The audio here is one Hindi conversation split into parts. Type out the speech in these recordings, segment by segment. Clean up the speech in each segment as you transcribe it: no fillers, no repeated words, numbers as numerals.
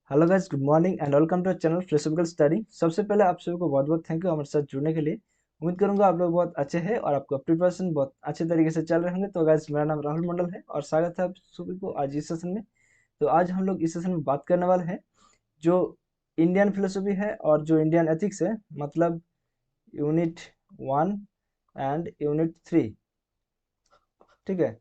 Hello guys, good morning and welcome to channel philosophical study. सबसे पहले आप सभी को बहुत बहुत थैंक यू हमारे साथ जुड़ने के लिए। उम्मीद करूंगा आप लोग बहुत अच्छे हैं और आपका प्रिपरेशन बहुत अच्छे तरीके से चल रहे होंगे। तो गाइस, मेरा नाम राहुल मंडल है और स्वागत है आप सभी को आज इस सेशन में। तो आज हम लोग इस सेशन में बात करने वाले हैं जो इंडियन फिलोसफी है और जो इंडियन एथिक्स है, मतलब यूनिट 1 एंड यूनिट 3। ठीक है,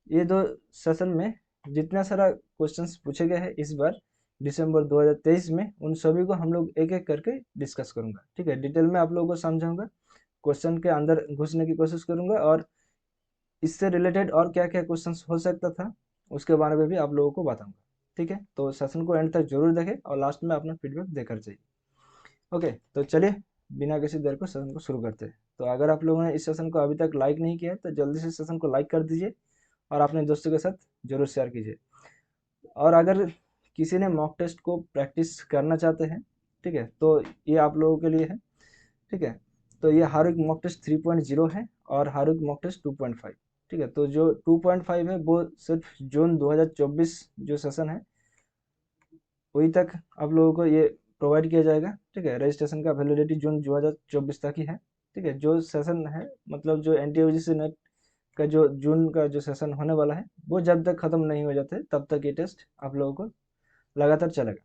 ये दो सेशन में जितना सारा क्वेश्चंस पूछे गए हैं इस बार दिसंबर 2023 में, उन सभी को हम लोग एक एक करके डिस्कस करूंगा। ठीक है, डिटेल में आप लोगों को समझाऊंगा, क्वेश्चन के अंदर घुसने की कोशिश करूंगा और इससे रिलेटेड और क्या क्या क्वेश्चंस हो सकता था उसके बारे में भी आप लोगों को बताऊंगा। ठीक है, तो सेशन को एंड तक जरूर देखें और लास्ट में अपना फीडबैक देकर जाइए। ओके, तो चलिए बिना किसी देर को सेशन को शुरू करते हैं। तो अगर आप लोगों ने इस सेशन को अभी तक लाइक नहीं किया है तो जल्दी से सेशन को लाइक कर दीजिए और अपने दोस्तों के साथ जरूर शेयर कीजिए। और अगर किसी ने मॉक टेस्ट को प्रैक्टिस करना चाहते हैं, ठीक है, तो ये आप लोगों के लिए है। ठीक है, तो ये हारुक मॉक टेस्ट 3.0 है और हारुक मॉक टेस्ट 2.5। ठीक है, तो जो 2.5 है वो सिर्फ जून 2024 जो सेशन है वही तक आप लोगों को ये प्रोवाइड किया जाएगा। ठीक है, रजिस्ट्रेशन का वैलिडिटी जून 2024 तक ही है। ठीक है, जो सेशन है मतलब जो NTUGC नेट का जो जून का जो सेशन होने वाला है वो जब तक खत्म नहीं हो जाते तब तक ये टेस्ट आप लोगों को लगातार चलेगा।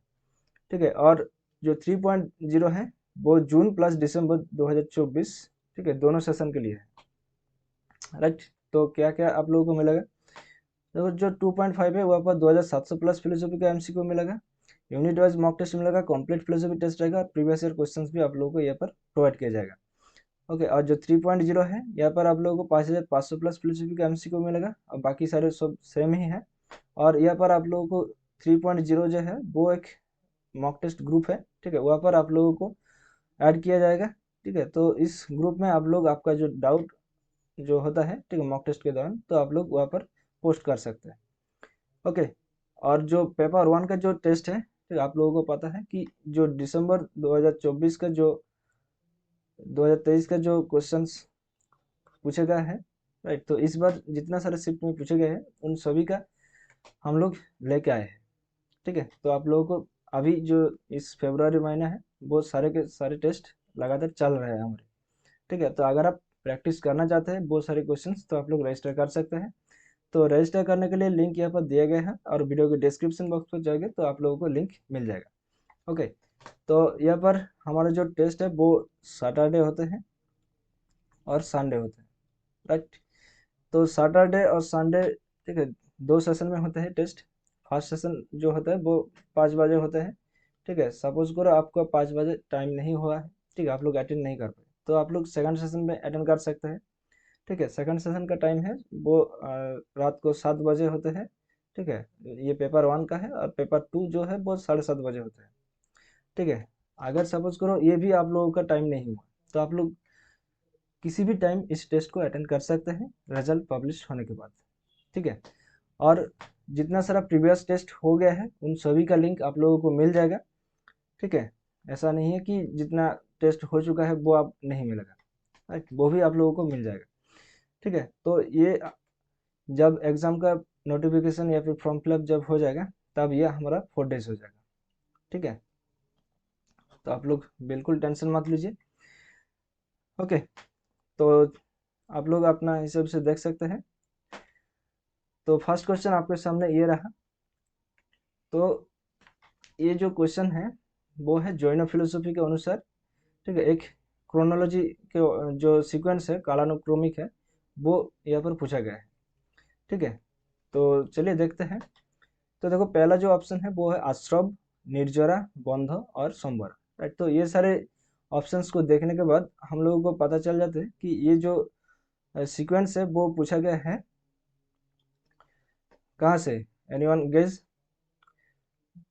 ठीक है, और जो 3.0 है वो जून प्लस दिसंबर 2024, ठीक है, दोनों सेशन के लिए है। राइट, तो क्या क्या आप लोगों को मिलेगा? देखो, जो 2.5 है वहाँ पर 2700 प्लस फिलोसफी का MCQ मिलेगा, यूनिट वाइज मॉक टेस्ट मिलेगा, कंप्लीट फिलोसफी टेस्ट रहेगा और प्रीवियस ईयर क्वेश्चंस भी आप लोगों को यहाँ पर प्रोवाइड किया जाएगा। ओके, और जो 3.0 है यहाँ पर आप लोगों को 5500 प्लस फिलोसफी का MCQ मिलेगा और बाकी सारे सब सेम ही है। और यहाँ पर आप लोगों को 3.0 जो है वो एक मॉक टेस्ट ग्रुप है। ठीक है, वहाँ पर आप लोगों को ऐड किया जाएगा। ठीक है, तो इस ग्रुप में आप लोग आपका जो डाउट जो होता है, ठीक है, मॉक टेस्ट के दौरान, तो आप लोग वहाँ पर पोस्ट कर सकते हैं। ओके, और जो पेपर 1 का जो टेस्ट है, ठीक है, आप लोगों को पता है कि जो दिसंबर 2024 का जो 2023 का जो क्वेश्चंस पूछे गए हैं, राइट, तो इस बार जितना सारे शिफ्ट में पूछे गए हैं उन सभी का हम लोग लेके आए हैं। ठीक है, तो आप लोगों को अभी जो इस फरवरी महीना है वो सारे के सारे टेस्ट लगातार चल रहे हैं हमारे। ठीक है, तो अगर आप प्रैक्टिस करना चाहते हैं बहुत सारे क्वेश्चंस तो आप लोग रजिस्टर कर सकते हैं। तो रजिस्टर करने के लिए लिंक यहाँ पर दिया गया है और वीडियो के डिस्क्रिप्शन बॉक्स पर जाएंगे तो आप लोगों को लिंक मिल जाएगा। ओके, तो यहाँ पर हमारा जो टेस्ट है वो सैटरडे होते हैं और संडे होते हैं। राइट, तो सैटरडे और संडे, ठीक है, दो सेशन में होते हैं टेस्ट। फर्स्ट सेशन जो होता है वो 5 बजे होता है। ठीक है, सपोज करो आपको 5 बजे टाइम नहीं हुआ है, ठीक है, आप लोग अटेंड नहीं कर पाए तो आप लोग सेकंड सेशन में अटेंड कर सकते हैं। ठीक है, सेकंड सेशन का टाइम है वो रात को 7 बजे होते हैं। ठीक है, ये पेपर 1 का है और पेपर 2 जो है वो 7:30 बजे होता है। ठीक है, अगर सपोज करो ये भी आप लोगों का टाइम नहीं हुआ तो आप लोग किसी भी टाइम इस टेस्ट को अटेंड कर सकते हैं रिजल्ट पब्लिश होने के बाद। ठीक है, और जितना सारा प्रीवियस टेस्ट हो गया है उन सभी का लिंक आप लोगों को मिल जाएगा। ठीक है, ऐसा नहीं है कि जितना टेस्ट हो चुका है वो आप नहीं मिलेगा, राइट, वो भी आप लोगों को मिल जाएगा। ठीक है, तो ये जब एग्जाम का नोटिफिकेशन या फिर फॉर्म फिलअप जब हो जाएगा तब ये हमारा 4 डेज हो जाएगा। ठीक है, तो आप लोग बिल्कुल टेंशन मत लीजिए। ओके, तो आप लोग अपना हिसाब से देख सकते हैं। तो फर्स्ट क्वेश्चन आपके सामने ये रहा। तो ये जो क्वेश्चन है वो है जैन फिलोसफी के अनुसार, ठीक है, एक क्रोनोलॉजी के जो सीक्वेंस है कालानुक्रमिक है वो यहाँ पर पूछा गया है। ठीक है, तो चलिए देखते हैं। तो देखो, पहला जो ऑप्शन है वो है आश्रव, निर्जरा, बंध और संवर। राइट, तो ये सारे ऑप्शंस को देखने के बाद हम लोगों को पता चल जाता है कि ये जो सीक्वेंस है वो पूछा गया है कहाँ से। Anyone guess?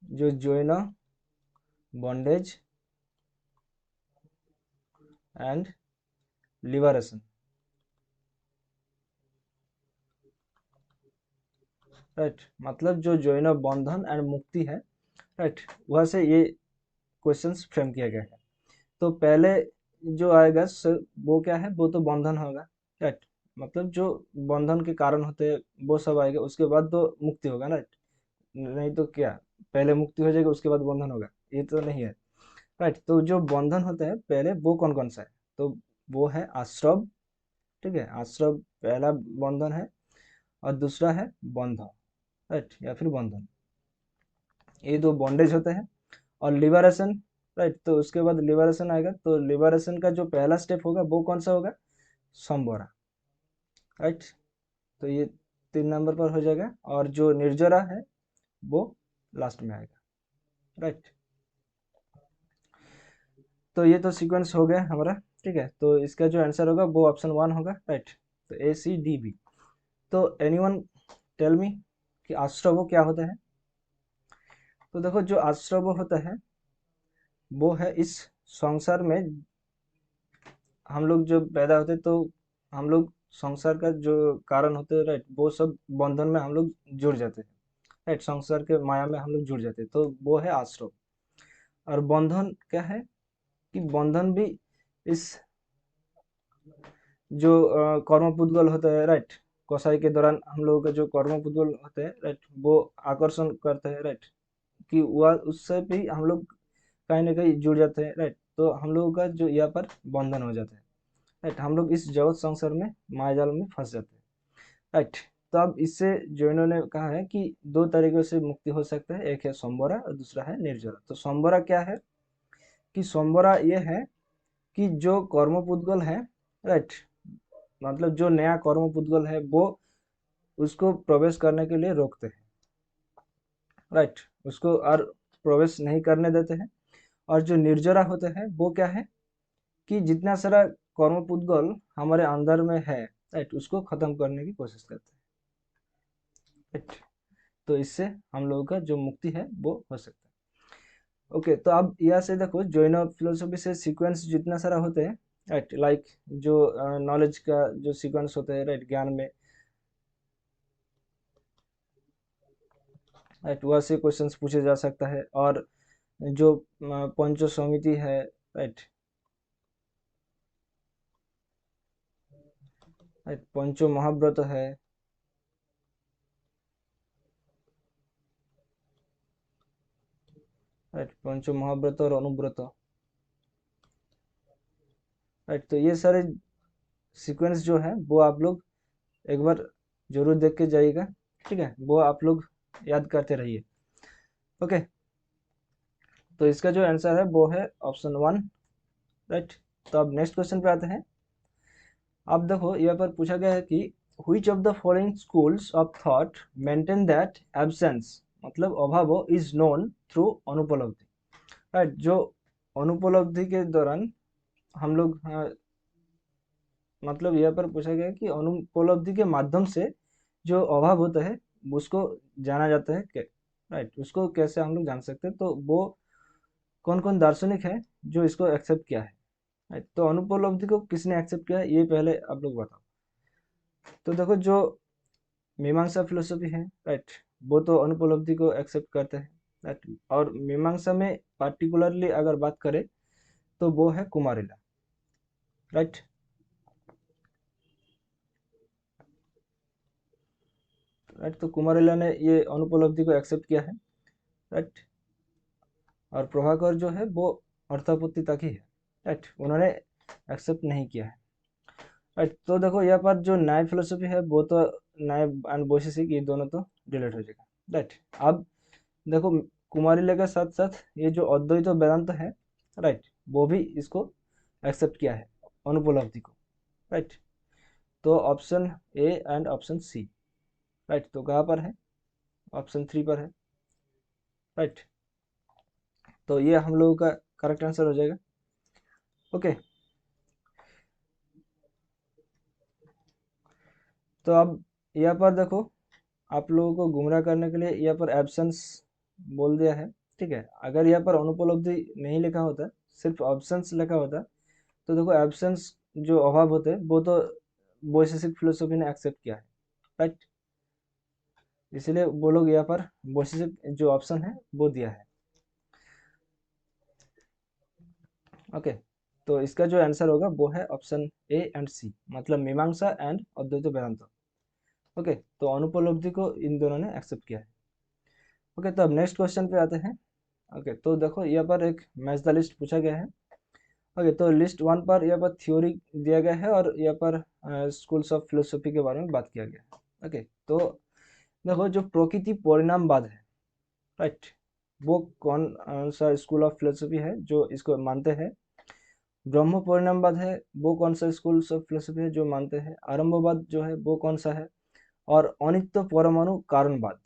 जो Jain, bondage and liberation. Right, मतलब जो जैन बंधन एंड मुक्ति है, राइट, वहाँ से ये क्वेश्चंस फ्रेम किया गया है। तो पहले जो आएगा वो क्या है, वो तो बंधन होगा। राइट, मतलब जो बंधन के कारण होते हैं वो सब आएगा, उसके बाद तो मुक्ति होगा। राइट, नहीं तो क्या, पहले मुक्ति हो जाएगा उसके बाद बंधन होगा, ये तो नहीं है। राइट, तो जो बंधन होता है पहले वो कौन कौन सा है, तो वो है आश्रव। ठीक है, आश्रव पहला बंधन है, और दूसरा है बंधन। राइट, या फिर बंधन, ये दो बॉन्डेज होते हैं। और लिबरेशन, राइट, तो उसके बाद लिबरेशन आएगा, तो लिबरेशन का जो पहला स्टेप होगा वो कौन सा होगा, संबोरा। राइट, तो ये 3 नंबर पर हो जाएगा, और जो निर्जरा है वो लास्ट में आएगा। राइट, तो ये तो सीक्वेंस हो गया हमारा। ठीक है, तो इसका जो आंसर होगा वो ऑप्शन 1 होगा। राइट, तो ACDB। तो एनीवन टेल मी कि आश्रव क्या होता है। तो देखो, जो आश्रव होता है वो है इस संसार में हम लोग जो पैदा होते हैं, तो हम लोग संसार का जो कारण होते हैं, राइट, वो सब बंधन में हम लोग जुड़ जाते हैं। राइट, संसार के माया में हम लोग जुड़ जाते हैं, तो वो है आश्रव। और बंधन क्या है, कि बंधन भी इस जो कर्म पुद्गल होता है, राइट, कसाई के दौरान हम लोगों का जो कर्म पुद्गल होते हैं, राइट, वो आकर्षण करते हैं, राइट, कि वह उससे भी हम लोग कहीं ना कहीं जुड़ जाते हैं। राइट, तो हम लोगों का जो यहाँ पर बंधन हो जाता है। राइट, हम लोग इस जगत संसार में मायाजाल में फंस जाते हैं। राइट, तो अब इससे जैनों ने कहा है कि दो तरीकों से मुक्ति हो सकता है, एक है संबरा और दूसरा है निर्जरा। तो संबरा क्या है, कि संबरा ये है कि जो कर्म पुद्गल है, राइट, मतलब जो नया कर्म पुद्गल है वो उसको प्रवेश करने के लिए रोकते हैं। राइट, उसको और प्रवेश नहीं करने देते हैं। और जो निर्जरा होते हैं वो क्या है, कि जितना सारा कर्म पुद्गल हमारे अंदर में है, राइट, उसको खत्म करने की कोशिश करते हैं। राइट, तो इससे हम लोगों का जो मुक्ति है वो हो सकता है। ओके, तो अब यहाँ से देखो, जैन फिलोसफी से सीक्वेंस जितना सारा होते हैं, राइट, लाइक जो नॉलेज का जो सीक्वेंस होता है, राइट, ज्ञान में, राइट, वह से क्वेश्चंस पूछे जा सकता है। और जो पंचो समिति है, राइट, राइट, पंचो महाव्रत है, राइट, पंचो महाव्रत और अनुव्रत। राइट, तो ये सारे सीक्वेंस जो है वो आप लोग एक बार जरूर देख के जाइएगा। ठीक है, वो आप लोग याद करते रहिए। ओके, तो इसका जो आंसर है वो है ऑप्शन 1। राइट, तो अब नेक्स्ट क्वेश्चन पे आते हैं। अब देखो, यहाँ पर पूछा गया है कि which of the following schools of thought maintain that absence, मतलब अभाव, is known through अनुपलब्धि। राइट, जो अनुपलब्धि के दौरान हम लोग मतलब यहाँ पर पूछा गया है कि अनुपलब्धि के माध्यम से जो अभाव होता है उसको जाना जाता है क्या। राइट, उसको कैसे हम लोग जान सकते हैं, तो वो कौन कौन दार्शनिक है जो इसको एक्सेप्ट किया है। राइट, तो अनुपलब्धि को किसने एक्सेप्ट किया है, ये पहले आप लोग बताओ। तो देखो, जो मीमांसा फिलोसफी है, राइट, वो तो अनुपलब्धि को एक्सेप्ट करते हैं। राइट, और मीमांसा में पार्टिकुलरली अगर बात करें तो वो है कुमारिला। राइट, राइट, तो कुमारिला ने ये अनुपलब्धि को एक्सेप्ट किया है। राइट, और प्रभाकर जो है वो अर्थापत्ति तक ही है। राइट, उन्होंने एक्सेप्ट नहीं किया है। राइट, तो देखो, यहाँ पर जो न्याय फिलोसफी है वो तो न्याय एंड वैशेषिक, ये दोनों तो डिलीट हो जाएगा। राइट, अब देखो, कुमारिले के साथ साथ ये जो अद्वैत वेदांत है, राइट, वो भी इसको एक्सेप्ट किया है, अनुपलब्धि को। राइट, तो option A and option C. Right, तो कहाँ पर है, ऑप्शन 3 पर है। राइट, तो ये हम लोगों का करेक्ट आंसर हो जाएगा। ओके, तो अब यहाँ पर देखो, आप लोगों को गुमराह करने के लिए यहाँ पर एब्सेंस बोल दिया है। ठीक है, अगर यहाँ पर अनुपलब्धि नहीं लिखा होता, सिर्फ ऑप्शंस लिखा होता, तो देखो एब्सेंस जो अभाव होते हैं वो तो वैशेषिक फिलोसफी ने एक्सेप्ट किया है। राइट, इसलिए वो लोग यहाँ पर वैशेषिक जो ऑप्शन है वो दिया है। ओके, तो इसका जो आंसर होगा वो है ऑप्शन ए एंड सी, मतलब मीमांसा एंड अद्वैत वेदांत। ओके, तो अनुपलब्धि को इन दोनों ने एक्सेप्ट किया है। ओके, तो अब नेक्स्ट क्वेश्चन पे आते हैं। ओके, तो देखो यहाँ पर एक मैच द लिस्ट पूछा गया है। ओके, तो लिस्ट 1 पर यहाँ पर थ्योरी दिया गया है और यहाँ पर स्कूल्स ऑफ फिलोसफी के बारे में बात किया गया है। ओके, तो देखो जो प्रकृति परिणामवाद है, राइट, वो कौन सा स्कूल ऑफ फिलोसफी है जो इसको मानते हैं। ब्रह्म परिणामवाद है, वो कौन सा स्कूल ऑफ फिलोसफी है जो मानते हैं। आरंभवाद जो है वो कौन सा है। और अनित्य परमाणु कारणवाद,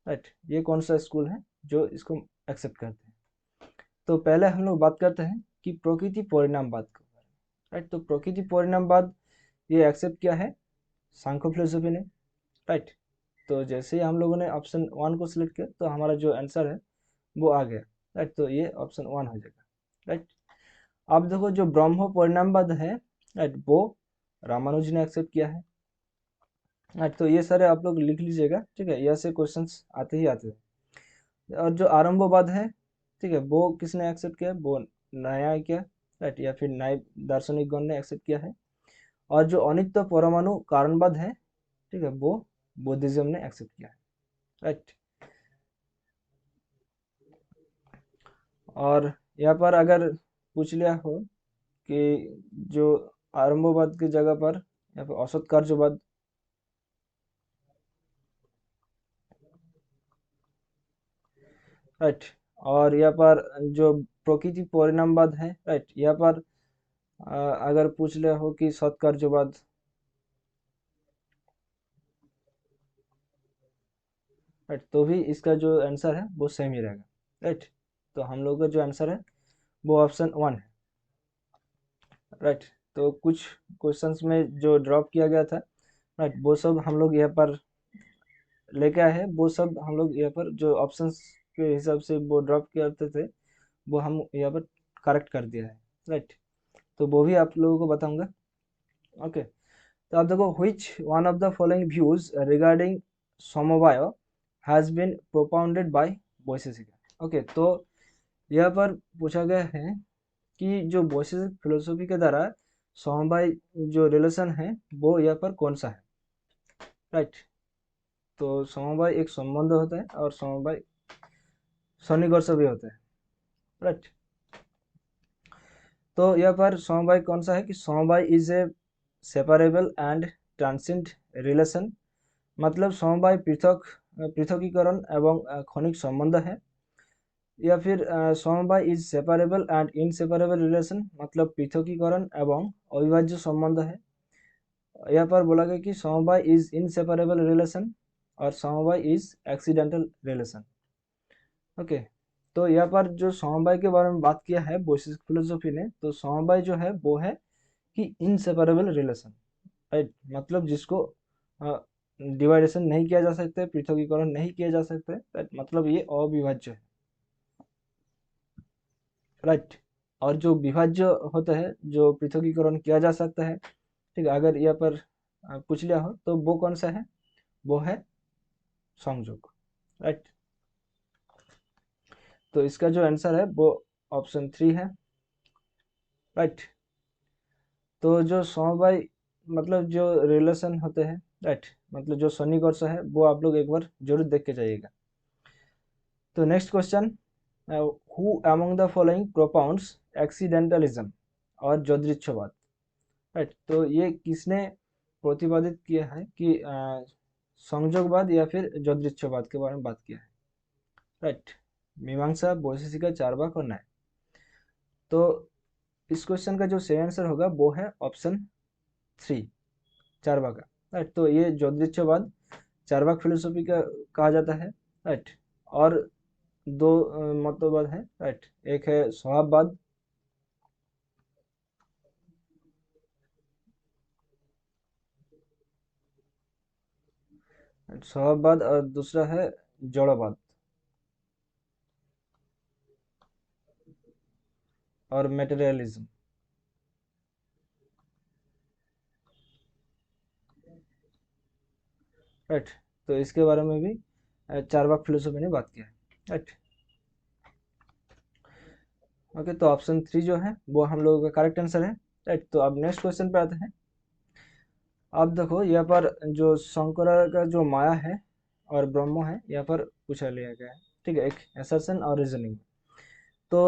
राइट, ये कौन सा स्कूल है जो इसको एक्सेप्ट करते हैं। तो पहले हम लोग बात करते हैं कि प्रकृति परिणामवाद के बारे में, राइट। तो प्रकृति परिणामवाद ये एक्सेप्ट किया है सांख्य फिलोसफी ने, राइट। तो जैसे ही हम लोगों ने ऑप्शन 1 को सिलेक्ट किया तो हमारा जो आंसर है वो आ गया, राइट। तो ये ऑप्शन 1 हो जाएगा, राइट। अब देखो जो ब्रह्म परिणामवाद है, राइट, वो रामानुज ने एक्सेप्ट किया है, राइट। तो ये सारे आप लोग लिख लीजिएगा, ठीक है, ऐसे क्वेश्चंस आते ही आते हैं। और जो आरंभवाद है, ठीक है, वो किसने एक्सेप्ट किया, वो नया किया, राइट, या फिर नए दार्शनिक गण ने एक्सेप्ट किया है। और जो अनित्य परमाणु कारणवाद है, ठीक है, वो बुद्धिज्म ने एक्सेप्ट किया है, राइट। और यहाँ पर अगर पूछ लिया हो कि जो आरंभवाद की जगह पर यहाँ पर औसत कार्यवाद, राइट। और यहाँ पर जो प्रकृति परिणामवाद है, राइट, यहाँ पर अगर पूछ लिया हो कि सत्कार्यवाद, राइट, तो भी इसका जो आंसर है वो सेम ही रहेगा, राइट। तो हम लोग का जो आंसर है वो ऑप्शन 1 है, राइट। तो कुछ क्वेश्चंस में जो ड्रॉप किया गया था, राइट, वो सब हम लोग यहाँ पर लेके आए हैं। वो सब हम लोग यहाँ पर जो ऑप्शंस के हिसाब से वो ड्रॉप करते थे वो हम यहाँ पर करेक्ट कर दिया है, राइट। तो वो भी आप लोगों को बताऊंगा। ओके, तो आप देखो, which one of the following views regarding समवाय has been propounded by Vaisheshika. Okay, तो यहाँ पर पूछा गया है कि जो वैशेषिक फिलोसफी के द्वारा समवाय जो रिलेशन है वो यहाँ पर कौन सा है, राइट। तो समवाय एक संबंध होता है और समवाय सन्निकर्ष भी होता है, राइट। तो यहाँ पर समवाय कौन सा है कि समवाय is a separable and transcend relation, मतलब समवाय पृथकीकरण एवं क्षणिक संबंध है। या फिर समवाय is separable and inseparable relation, मतलब पृथकीकरण एवं अविभाज्य संबंध है। यहाँ पर बोला गया कि समवाय इज इनसेपरेबल रिलेशन और समवाय इज एक्सीडेंटल रिलेशन। ओके, तो यहाँ पर जो समवाय के बारे में बात किया है वैशेषिक फिलोसफी ने, तो समवाय जो है वो है कि इनसेपरेबल रिलेशन, राइट, मतलब जिसको डिवाइडेशन नहीं किया जा सकता है, पृथकीकरण नहीं किया जा सकता है, राइट, मतलब ये अविभाज्य है, राइट। और जो विभाज्य होता है, जो पृथकीकरण किया जा सकता है, ठीक है, अगर यहाँ पर पूछ लिया हो तो वो कौन सा है, वो है संयोग, राइट। तो इसका जो आंसर है वो ऑप्शन 3 है, राइट। तो जो समवाय मतलब जो रिलेशन होते हैं, राइट, मतलब जो सन्निकर्ष है वो आप लोग एक बार जरूर देख के जाइएगा। तो next question, who among the following propounds accidentalism और ज्योतिषवाद, राइट। तो ये किसने प्रतिपादित किया है कि संयोगवाद या फिर ज्योतिषवाद के बारे में बात किया है, राइट। मीमांसा, वैशेषिक, चार्वाक और न्याय। तो इस क्वेश्चन का जो सही आंसर होगा वो है ऑप्शन 3, चार्वाक, राइट। तो ये ज्योतिषवाद चार्वाक फिलोसफी का कहा जाता है, राइट। और दो मतवाद है, राइट, एक है स्वभाववाद, स्वभाववाद, और दूसरा है जड़वाद और मेटेरियलिज्म, राइट। तो इसके बारे में भी चार्वाक फिलोसफी ने बात किया है, राइट। ओके, तो ऑप्शन 3 जो है वो हम लोगों का करेक्ट आंसर है, राइट। तो अब नेक्स्ट क्वेश्चन पे आते हैं। आप देखो यहाँ पर जो शंकर का जो माया है और ब्रह्म है यहाँ पर पूछा लिया गया है, ठीक है, एक assertion और reasoning। तो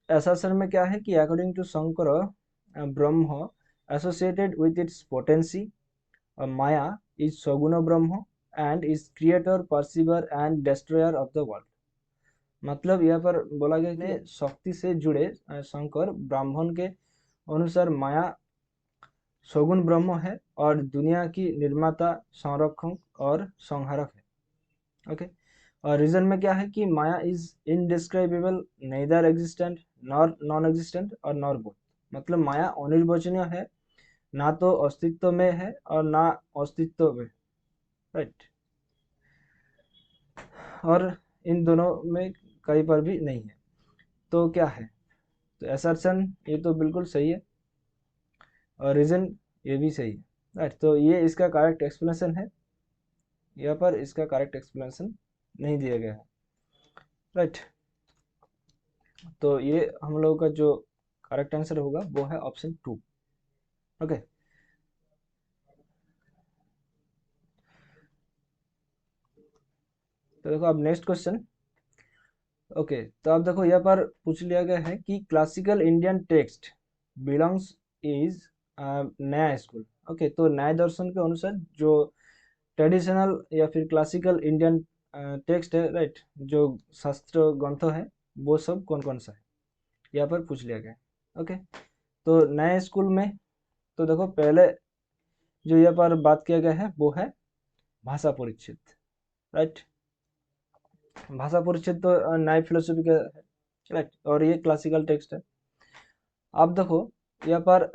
assertion में क्या है कि according to Shankara, Brahma associated with its potency, Maya is Saguna Brahma and is creator, perceiver and destroyer of the world। मतलब यहाँ पर बोला गया कि शक्ति से जुड़े शंकर ब्राह्मण के अनुसार माया सगुण ब्रह्म है और दुनिया की निर्माता, संरक्षक और संहारक है। ओके, और रीजन में क्या है कि maya is indescribable, neither existent nor non existent और नॉर बोथ। मतलब माया अनिर्वचनीय है, ना तो अस्तित्व में है और ना अस्तित्व में, राइट, और इन दोनों में कहीं पर भी नहीं है। तो क्या है, तो असर्शन ये तो बिल्कुल सही है और रीजन ये भी सही है, राइट। तो ये इसका करेक्ट एक्सप्लेनेशन है, यहाँ पर इसका करेक्ट एक्सप्लेनेशन नहीं दिया गया है, राइट। तो ये हम लोगों का जो करेक्ट आंसर होगा वो है ऑप्शन 2। ओके, तो देखो अब नेक्स्ट क्वेश्चन। ओके, तो अब देखो यहाँ पर पूछ लिया गया है कि classical Indian text belongs is नया स्कूल। ओके, तो न्याय दर्शन के अनुसार जो ट्रेडिशनल या फिर क्लासिकल इंडियन टेक्स्ट है, राइट, जो शास्त्र ग्रंथ है, वो सब कौन कौन सा है, यहाँ पर पूछ लिया गया है। ओके, तो नए स्कूल में तो देखो पहले जो यहाँ पर बात किया गया है वो है भाषा परिच्छेद, राइट। भाषा परिच्छेद तो नए फिलोसफी का है, राइट, और ये क्लासिकल टेक्स्ट है। अब देखो यहाँ पर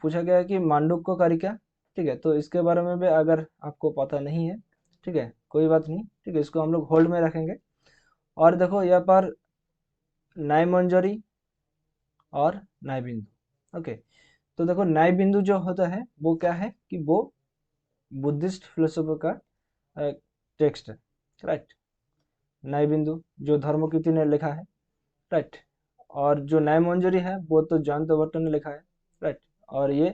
पूछा गया है कि मांडुक्य कारिका, ठीक है, तो इसके बारे में भी अगर आपको पता नहीं है, ठीक है, कोई बात नहीं, ठीक है, इसको हम लोग होल्ड में रखेंगे। और देखो यहाँ पर न्याय मंजरी और न्याय बिंदु। ओके, तो देखो न्याय बिंदु जो होता है वो क्या है कि वो बुद्धिस्ट फिलोसफी का टेक्स्ट है, राइट। न्याय बिंदु जो धर्मकीर्ति ने लिखा है, राइट, और जो न्याय मंजरी है वो तो जयंत भट्ट ने लिखा है, राइट। और ये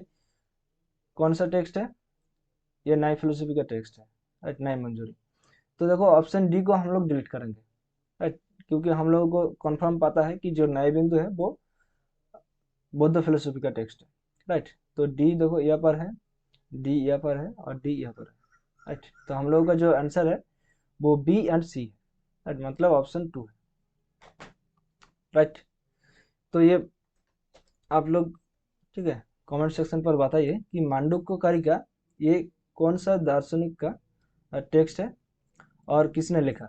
कौन सा टेक्स्ट है, ये न्याय फिलोसफी का टेक्स्ट है, राइट, न्याय मंजरी। तो देखो ऑप्शन डी को हम लोग डिलीट करेंगे, राइट, क्योंकि हम लोगों को कंफर्म पता है कि जो न्याय बिंदु है वो बौद्ध फिलोसफी का टेक्स्ट है, राइट। तो डी देखो यहाँ पर है, डी यहाँ पर है और डी यहाँ पर है, राइट। तो हम लोगों का जो आंसर है वो बी एंड सी है, राइट, मतलब ऑप्शन 2 है, राइट। तो ये आप लोग, ठीक है, कमेंट सेक्शन पर बताइए कि मांडुक्य कारिका ये कौन सा दार्शनिक का टेक्स्ट है और किसने लिखा,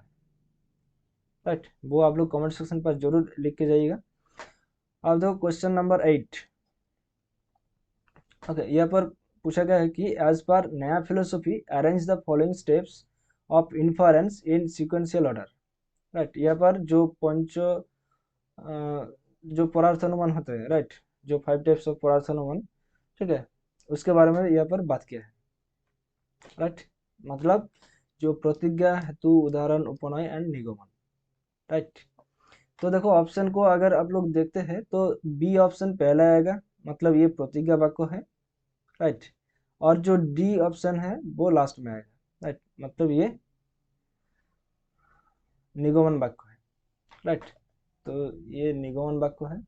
राइट, वो आप लोग कमेंट सेक्शन पर जरूर लिख के जाइएगा। अब देखो क्वेश्चन नंबर 8। ओके, यहाँ पर पूछा गया है कि एज पर नया philosophy arrange the following steps of inference in sequential order, right. यहाँ पर जो जो परार्थानुमान होते हैं, राइट, जो 5 टाइप्स ऑफ परार्थानुमान, ठीक है, उसके बारे में यहाँ पर बात किया है, राइट। मतलब जो प्रतिज्ञा, हेतु, उदाहरण, उपनय एंड निगमन, राइट। तो देखो ऑप्शन को अगर आप लोग देखते हैं तो बी ऑप्शन पहला आएगा, मतलब ये प्रतिज्ञा वाक्य है, राइट। और जो डी ऑप्शन है वो लास्ट में आएगा, राइट, मतलब ये निगमन वाक्य है, राइट। तो ये निगमन वाक्य है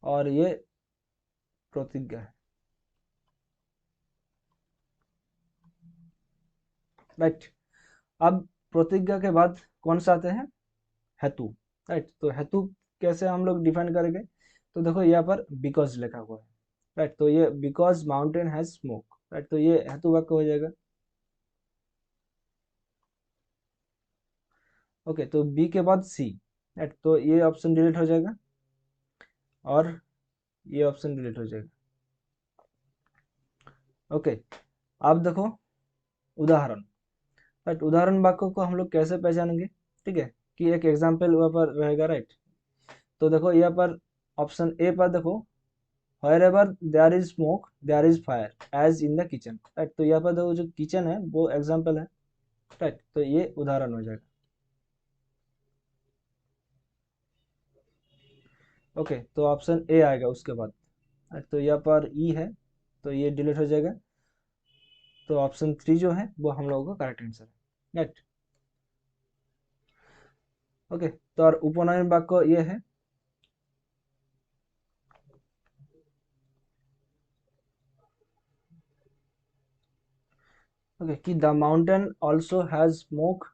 और ये प्रतिज्ञा है, राइट। अब प्रतिज्ञा के बाद कौन सा आते हैं, हेतु, राइट। तो हेतु कैसे हम लोग डिफाइन करेंगे, तो देखो यहाँ पर बिकॉज लिखा हुआ है, राइट। तो ये because mountain has smoke, right, तो ये हेतु वाक्य हो जाएगा। ओके, तो बी के बाद सी, राइट, तो ये ऑप्शन डिलीट हो जाएगा और ये ऑप्शन डिलीट हो जाएगा। ओके, अब देखो उदाहरण, राइट, उदाहरण वाक्य को हम लोग कैसे पहचानेंगे, ठीक है, कि एक एग्जाम्पल वहाँ पर रहेगा, राइट। तो देखो यहाँ पर ऑप्शन ए पर देखो, wherever there is smoke there is fire as in the kitchen, right. तो यहाँ पर देखो जो किचन है वो एग्जाम्पल है, राइट, तो ये उदाहरण हो जाएगा। ओके, तो ऑप्शन ए आएगा उसके बाद, right, तो यहाँ पर ई है तो ये डिलीट हो जाएगा। तो ऑप्शन 3 जो है वो हम लोगों का करेक्ट आंसर है, राइट। ओके, तो और उपनयन वाक्य ये है, ओके, कि the mountain also has smoke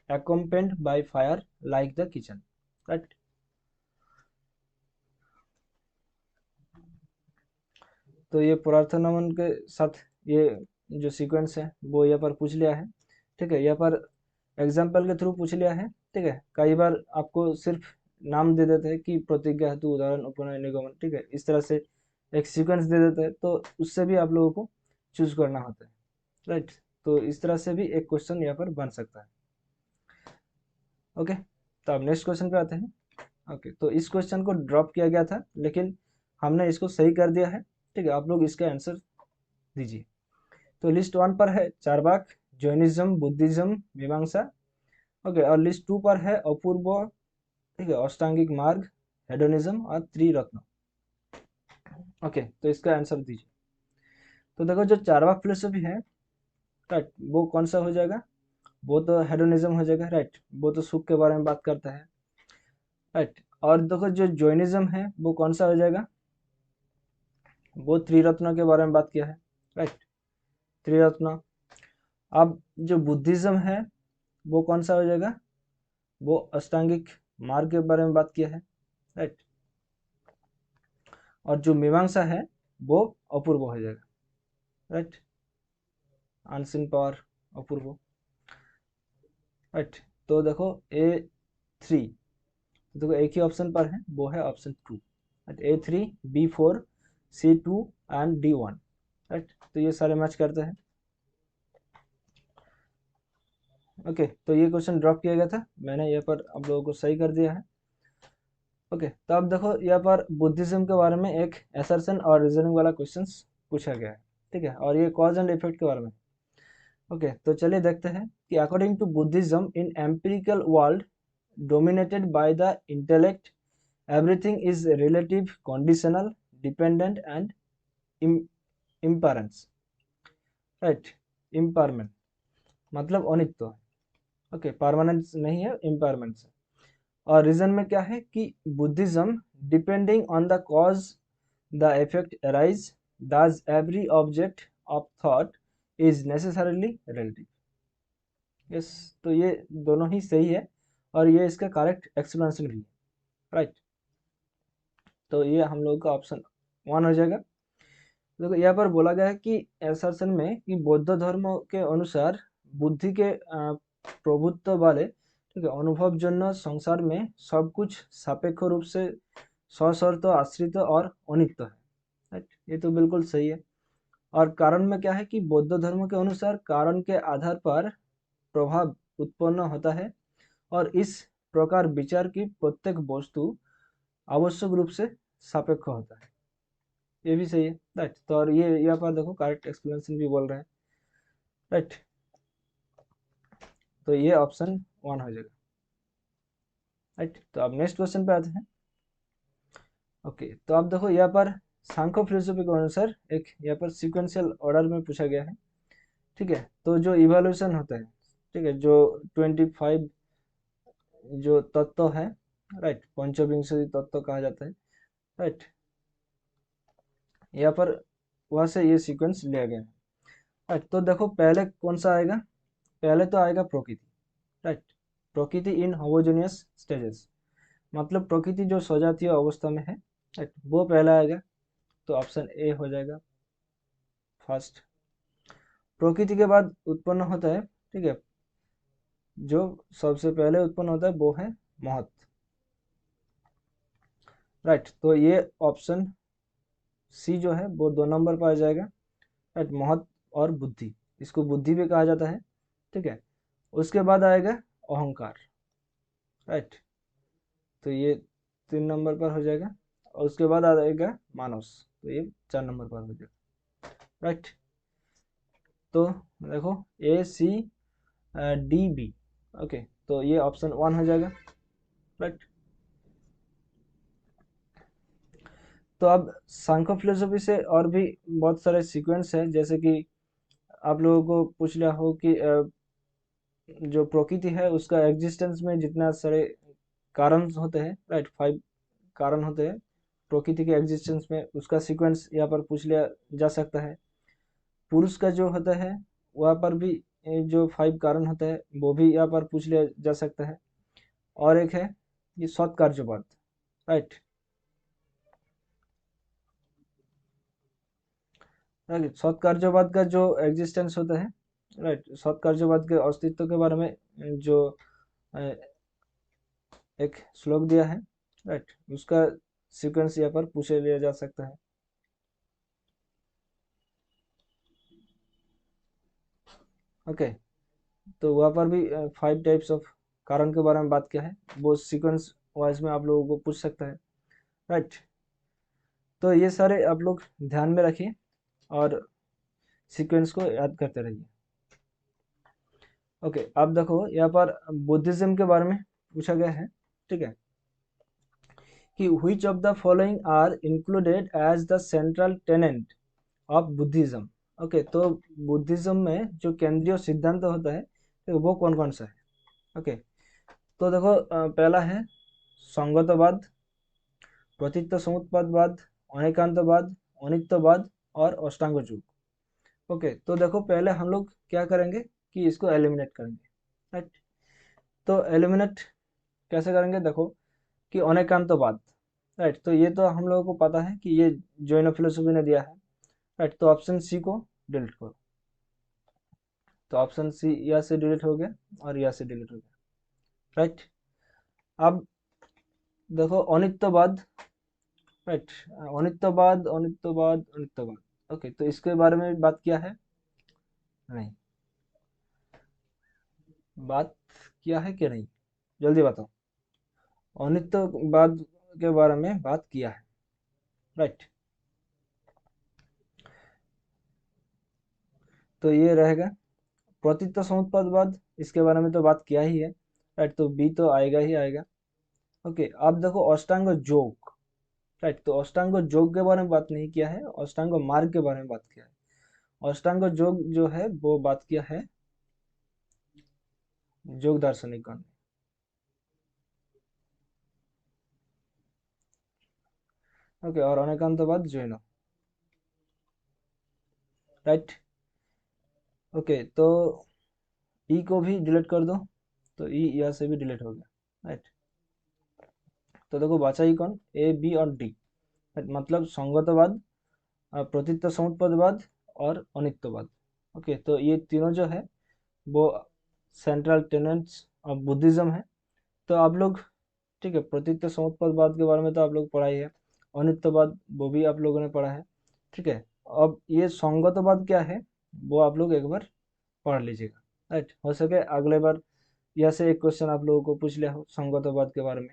accompanied by fire like the kitchen, right. तो ये पुरातन नमन के साथ ये जो सीक्वेंस है वो यहाँ पर पूछ लिया है, ठीक है, यहाँ पर एग्जाम्पल के थ्रू पूछ लिया है, ठीक है। कई बार आपको सिर्फ नाम दे देते हैं कि प्रतिज्ञा हेतु उदाहरण उपनयन निगमन, ठीक है, इस तरह से एक सीक्वेंस दे देते हैं, तो उससे भी आप लोगों को चूज करना होता है, राइट। तो इस तरह से भी एक क्वेश्चन यहाँ पर बन सकता है। ओके, तो अब नेक्स्ट क्वेश्चन पे आते हैं। ओके, तो इस क्वेश्चन को ड्रॉप किया गया था, लेकिन हमने इसको सही कर दिया है, ठीक है। आप लोग इसका आंसर दीजिए। तो लिस्ट 1 पर है चारवाक, जैनिज्म, बुद्धिज्म, मीमांसा, ओके, और लिस्ट 2 पर है अपूर्व, ठीक है, अष्टांगिक मार्ग, हेडोनिज्म और त्रिरत्न। ओके, तो इसका आंसर दीजिए। तो देखो, जो चारवाक फिलोसफी है, राइट, वो कौन सा हो जाएगा? वो तो हेडोनिज्म हो जाएगा, राइट, वो तो सुख के बारे में बात करता है, राइट। और देखो, जो जैनिज्म है वो कौन सा हो जाएगा? वो त्रिरत्न के बारे में बात किया है, राइट, त्रिरत्न। अब जो बुद्धिज्म है वो कौन सा हो जाएगा? वो अष्टांगिक मार्ग के बारे में बात किया है, राइट। और जो मीमांसा है वो अपूर्व हो जाएगा, राइट, अनसीन पावर, अपूर्व, राइट। तो देखो A3, देखो एक ही ऑप्शन पर है, वो है option 2, right, A3, B4, C2 and D1, right. तो ये सारे मैच करते हैं। ओके, तो ये क्वेश्चन ड्रॉप किया गया था, मैंने यहाँ पर आप लोगों को सही कर दिया है। ओके, तो अब देखो, यहाँ पर बुद्धिज्म के बारे में एक असर्शन और रीजनिंग वाला क्वेश्चंस पूछा गया है, ठीक है, और ये कॉज एंड इफेक्ट के बारे में। ओके, तो चलिए देखते हैं कि according to Buddhism in empirical world dominated by the intellect, everything is relative, conditional, dependent and impermanence, right, impermanent मतलब अनित्य है, ओके, परमानेंस नहीं है, इम्पायरमेंट है। और रीजन में क्या है कि Buddhism depending on the cause the effect arise, thus every object of thought is necessarily relative. Yes, तो ये दोनों ही सही है और ये इसका करेक्ट एक्सप्लेनेशन भी है, राइट। तो ये हम लोग का ऑप्शन 1 हो जाएगा। देखो, यहाँ पर बोला गया है कि असर्शन में कि बौद्ध धर्म के अनुसार बुद्धि के प्रभुत्व वाले, ठीक है, अनुभव जन्य संसार में सब कुछ सापेक्ष रूप से सशर्त आश्रित और अनित्य है, राइट, ये तो बिल्कुल सही है। और कारण में क्या है कि बौद्ध धर्म के अनुसार कारण के आधार पर प्रभाव उत्पन्न होता है और इस प्रकार विचार की प्रत्येक वस्तु आवश्यक रूप से सापेक्ष होता है, ये भी सही है, राइट। तो और ये यहाँ पर देखो करेक्ट एक्सप्लेनेशन भी बोल रहे हैं, राइट। तो ये ऑप्शन 1 हो जाएगा, राइट। तो अब नेक्स्ट क्वेश्चन पे आते हैं। ओके, तो आप देखो, यहाँ पर सांख्य फिलोसफी के अनुसार एक यहाँ पर सिक्वेंशियल ऑर्डर में पूछा गया है, ठीक है। तो जो इवोल्यूशन होता है, ठीक है, जो 25 जो तत्व है, राइट, पंचविंशति तत्व कहा जाता है, राइट, यहाँ पर वहां से ये सीक्वेंस लिया गया है, राइट। तो देखो, पहले कौन सा आएगा? पहले तो आएगा प्रकृति, राइट, प्रकृति इन होमोजेनियस स्टेजेस, मतलब प्रकृति जो सजातीय अवस्था में है, राइट, वो पहला आएगा। तो ऑप्शन ए हो जाएगा फर्स्ट। प्रकृति के बाद उत्पन्न होता है, ठीक है, जो सबसे पहले उत्पन्न होता है वो है महत, राइट। तो ये ऑप्शन सी जो है वो 2 नंबर पर आ जाएगा, राइट, महत और बुद्धि, इसको बुद्धि भी कहा जाता है, ठीक है। उसके बाद आएगा अहंकार, राइट, तो ये 3 नंबर पर हो जाएगा। और उसके बाद आएगा मानस, तो ये 4 नंबर पर हो जाएगा, राइट। तो देखो, A C D B, okay, तो ये ऑप्शन 1 हो जाएगा, राइट। तो अब सांख्य फिलोसफी से और भी बहुत सारे सीक्वेंस है, जैसे कि आप लोगों को पूछ लिया हो कि जो प्रकृति है उसका एग्जिस्टेंस में जितना सारे कारण होते हैं, राइट, 5 कारण होते हैं प्रकृति के एग्जिस्टेंस में, उसका सीक्वेंस यहाँ पर पूछ लिया जा सकता है। पुरुष का जो होता है वहाँ पर भी जो 5 कारण होता है वो भी यहाँ पर पूछ लिया जा सकता है। और एक है ये सत्कार्यवाद, राइट, राइट, सत्कार्यवाद का जो एग्जिस्टेंस होता है, राइट, सत्कार्यवाद के अस्तित्व के बारे में जो अ, एक श्लोक दिया है, राइट, उसका सीक्वेंस यहाँ पर पूछ लिया जा सकता है। ओके, तो वहाँ पर भी 5 टाइप्स ऑफ कारण के बारे में बात किया है, वो सीक्वेंस वाइज में आप लोगों को पूछ सकता है, राइट। तो ये सारे आप लोग ध्यान में रखिए और सीक्वेंस को याद करते रहिए। ओके, अब देखो यहाँ पर बुद्धिज्म के बारे में पूछा गया है, ठीक है, कि which of the following are included as the central tenet of Buddhism। Okay, तो बुद्धिज्म में जो केंद्रीय सिद्धांत होता है तो वो कौन कौन सा है। ओके, तो देखो पहला है संगतवाद, प्रतीत समुत्पादवाद, अनेकांतवाद, अनित्यवाद और अष्टांग योग। ओके, तो देखो पहले हम लोग क्या करेंगे कि इसको एलिमिनेट करेंगे, राइट। तो एलिमिनेट कैसे करेंगे, देखो कि अनेकांतवाद, राइट, तो ये तो हम लोगों को पता है कि ये जैन फिलोसफी ने दिया है, राइट, तो ऑप्शन सी को डिलीट करो। तो ऑप्शन सी यहाँ से डिलीट हो गया और यहाँ से डिलीट हो गया, राइट। अब देखो अनित्यवाद, राइट, अनित्यवाद अनित्यवाद अनित्यवाद। ओके, तो इसके बारे में बात किया है, नहीं, बात किया है कि नहीं, जल्दी बताओ। अनित्यवाद के बारे में बात किया है, राइट, तो ये रहेगा प्रतीत समुत्पादवाद, इसके बारे में तो बात किया ही है, राइट, तो बी तो आएगा ही आएगा। ओके, अब देखो अष्टांग योग, राइट, तो अष्टांग योग के बारे में बात नहीं किया है, अष्टांग मार्ग के बारे में बात किया है। अष्टांग योग जो है वो बात किया है योग दार्शनिकों ने। ओके, और अनेकांतवाद जैन, राइट। ओके, तो ई को भी डिलीट कर दो, तो ई यहाँ से भी डिलीट हो गया, राइट। तो देखो बचा ही कौन, ए बी और डी, मतलब संगतवाद, प्रतीत समुत्पादवाद और अनित्यवाद। ओके, तो ये तीनों जो है वो सेंट्रल टेनेंट्स ऑफ बुद्धिज्म है। तो आप लोग, ठीक है, प्रतीत समुत्पादवाद के बारे में तो आप लोग पढ़ा ही है, अनित्यवाद वो भी आप लोगों ने पढ़ा है, ठीक है। अब ये संगतवाद क्या है वो आप लोग एक बार पढ़ लीजिएगा, राइट, हो सके अगले बार यहाँ से एक क्वेश्चन आप लोगों को पूछ लिया हो संगतवाद के बारे में,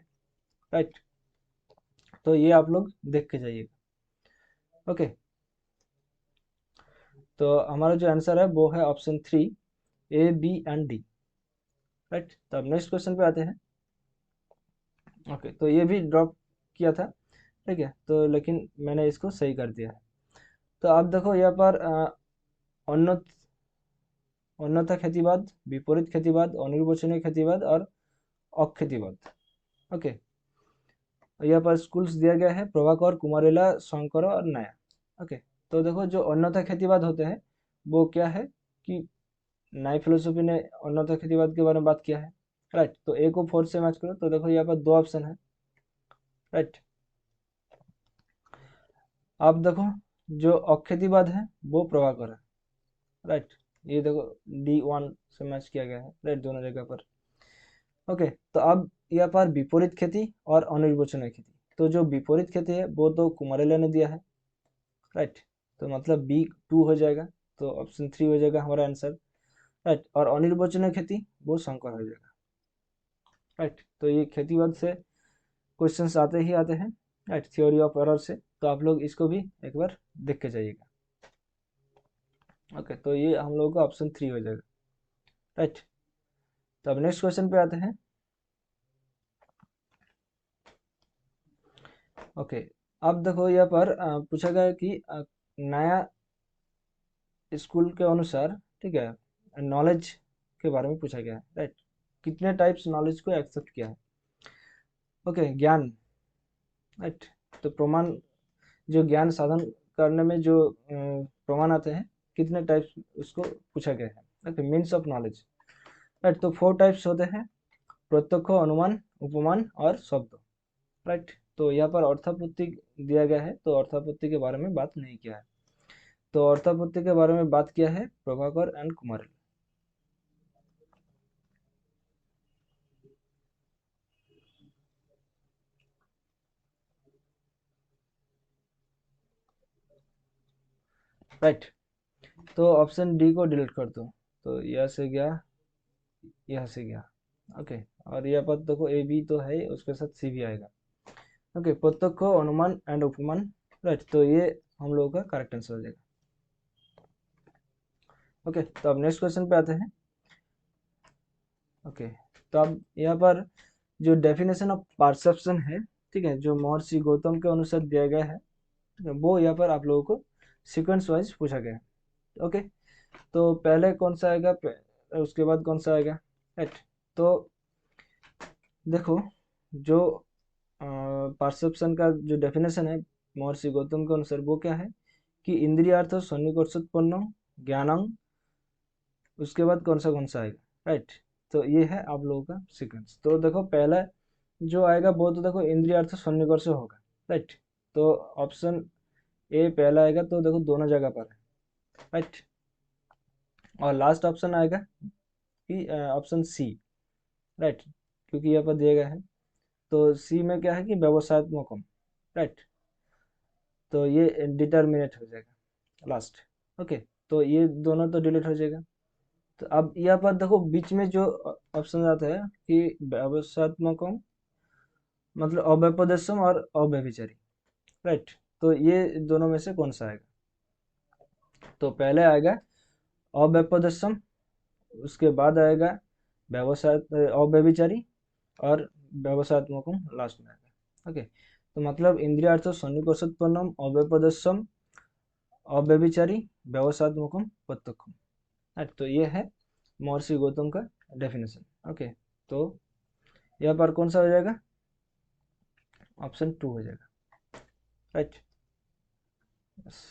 राइट, तो ये आप लोग देख के जाइएगा। ओके, तो हमारा जो आंसर है वो है option 3, A B and D, right. तो अब नेक्स्ट क्वेश्चन पे आते हैं। ओके, तो ये भी ड्रॉप किया था, ठीक है, तो लेकिन मैंने इसको सही कर दिया है। तो आप देखो यहाँ पर उन्नत अन्यथा ख्यातिवाद, विपरीत ख्यातिवाद, अनिर्वचनीय ख्यातिवाद और अख्यातिवाद। ओके, यहाँ पर स्कूल्स दिया गया है प्रभाकर, कुमारेला, शंकर और नया। ओके, तो देखो जो अन्यथा ख्यातिवाद होते हैं वो क्या है कि नई फिलोसफी ने अन्यथा ख्यातिवाद के बारे में बात किया है, राइट। तो ए को 4 से मैच करो, तो देखो यहाँ पर 2 ऑप्शन है, राइट। अब देखो जो अख्यातिवाद है वो प्रभाकर है, राइट, ये देखो D1 से मैच किया गया है, राइट, दोनों जगह पर। ओके, तो अब यहाँ पर विपरीत खेती और अनिर्वचनीय खेती, तो जो विपरीत खेती है वो तो कुमारेला ने दिया है, राइट, तो मतलब B2 हो जाएगा, तो ऑप्शन 3 हो जाएगा हमारा आंसर, राइट। और अनिर्वचनीय खेती वो शंकर हो जाएगा, राइट। तो ये खेतीवाद से क्वेश्चंस आते ही आते हैं, राइट, थ्योरी ऑफ एरर से, तो आप लोग इसको भी एक बार देख के जाइएगा। ओके, तो ये हम लोगों का ऑप्शन 3 हो जाएगा, राइट। तो अब नेक्स्ट क्वेश्चन पे आते हैं। ओके, अब देखो यहाँ पर पूछा गया कि नया स्कूल के अनुसार, ठीक है, नॉलेज के बारे में पूछा गया है, राइट। कितने टाइप्स नॉलेज को एक्सेप्ट किया है? ओके, ज्ञान, राइट। तो प्रमाण, जो ज्ञान साधन करने में जो प्रमाण आते हैं, कितने टाइप्स उसको पूछा गया है। Okay, means of knowledge, right. तो 4 टाइप्स होते हैं, प्रत्यक्ष, अनुमान, उपमान और शब्द, राइट। तो यहाँ पर अर्थापत्ति दिया गया है, तो अर्थापत्ति के बारे में बात नहीं किया है। तो अर्थापत्ति के बारे में बात किया है प्रभाकर एंड कुमार, राइट। तो ऑप्शन डी को डिलीट कर दो, तो यह से गया, यह से गया। ओके, और यहाँ पर देखो ए बी तो है, उसके साथ सी भी आएगा। ओके, प्रत्यक्ष, अनुमान एंड उपमान, राइट। तो ये हम लोगों का करेक्ट आंसर हो जाएगा। ओके, तो अब नेक्स्ट क्वेश्चन पे आते हैं। ओके, तो अब यहाँ पर जो डेफिनेशन ऑफ परसेप्शन है, ठीक है, जो महर्षि गौतम के अनुसार दिया गया है, ठीक है, वो यहाँ पर आप लोगों को सीक्वेंस वाइज पूछा गया है। ओके, तो पहले कौन सा आएगा, उसके बाद कौन सा आएगा, राइट। तो देखो, जो परसेप्शन का जो डेफिनेशन है महर्षि गौतम के अनुसार, वो क्या है कि इंद्रियार्थ सन्निकर्षोत्पन्न ज्ञानम, उसके बाद कौन सा आएगा, राइट। तो ये है आप लोगों का सीक्वेंस। तो देखो, पहला जो आएगा वो तो देखो इंद्रियार्थ सन्निकर्ष होगा, राइट। तो ऑप्शन ए पहला आएगा, तो देखो दोनों जगह पर है, राइट। और लास्ट ऑप्शन आएगा कि ऑप्शन सी, राइट, क्योंकि यहाँ पर दिया गया है। तो सी में क्या है कि व्यवसायत्मकम, राइट। तो ये डिटर्मिनेट हो जाएगा लास्ट। ओके, तो ये दोनों तो डिलीट हो जाएगा। तो अब यहाँ पर देखो बीच में जो ऑप्शन आता है कि व्यवसायत्मकम, मतलब अव्यपदेशम और अव्यभिचारी, राइट। तो ये दोनों में से कौन सा आएगा? तो पहले आएगा अव्यपदेशम, उसके बाद आएगा व्यवसाय अव्यभिचारी, और व्यवसायत्मकम लास्ट में आएगा। ओके, तो मतलब इंद्रियार्थ सन्निकर्षोत्पन्नम अव्यपदेशम अव्यभिचारी व्यवसायत्मकम प्रत्यक्षम, right? तो ये है महर्षि गौतम का डेफिनेशन। ओके, तो यहाँ पर कौन सा हो जाएगा? ऑप्शन 2 हो जाएगा, राइट। यस,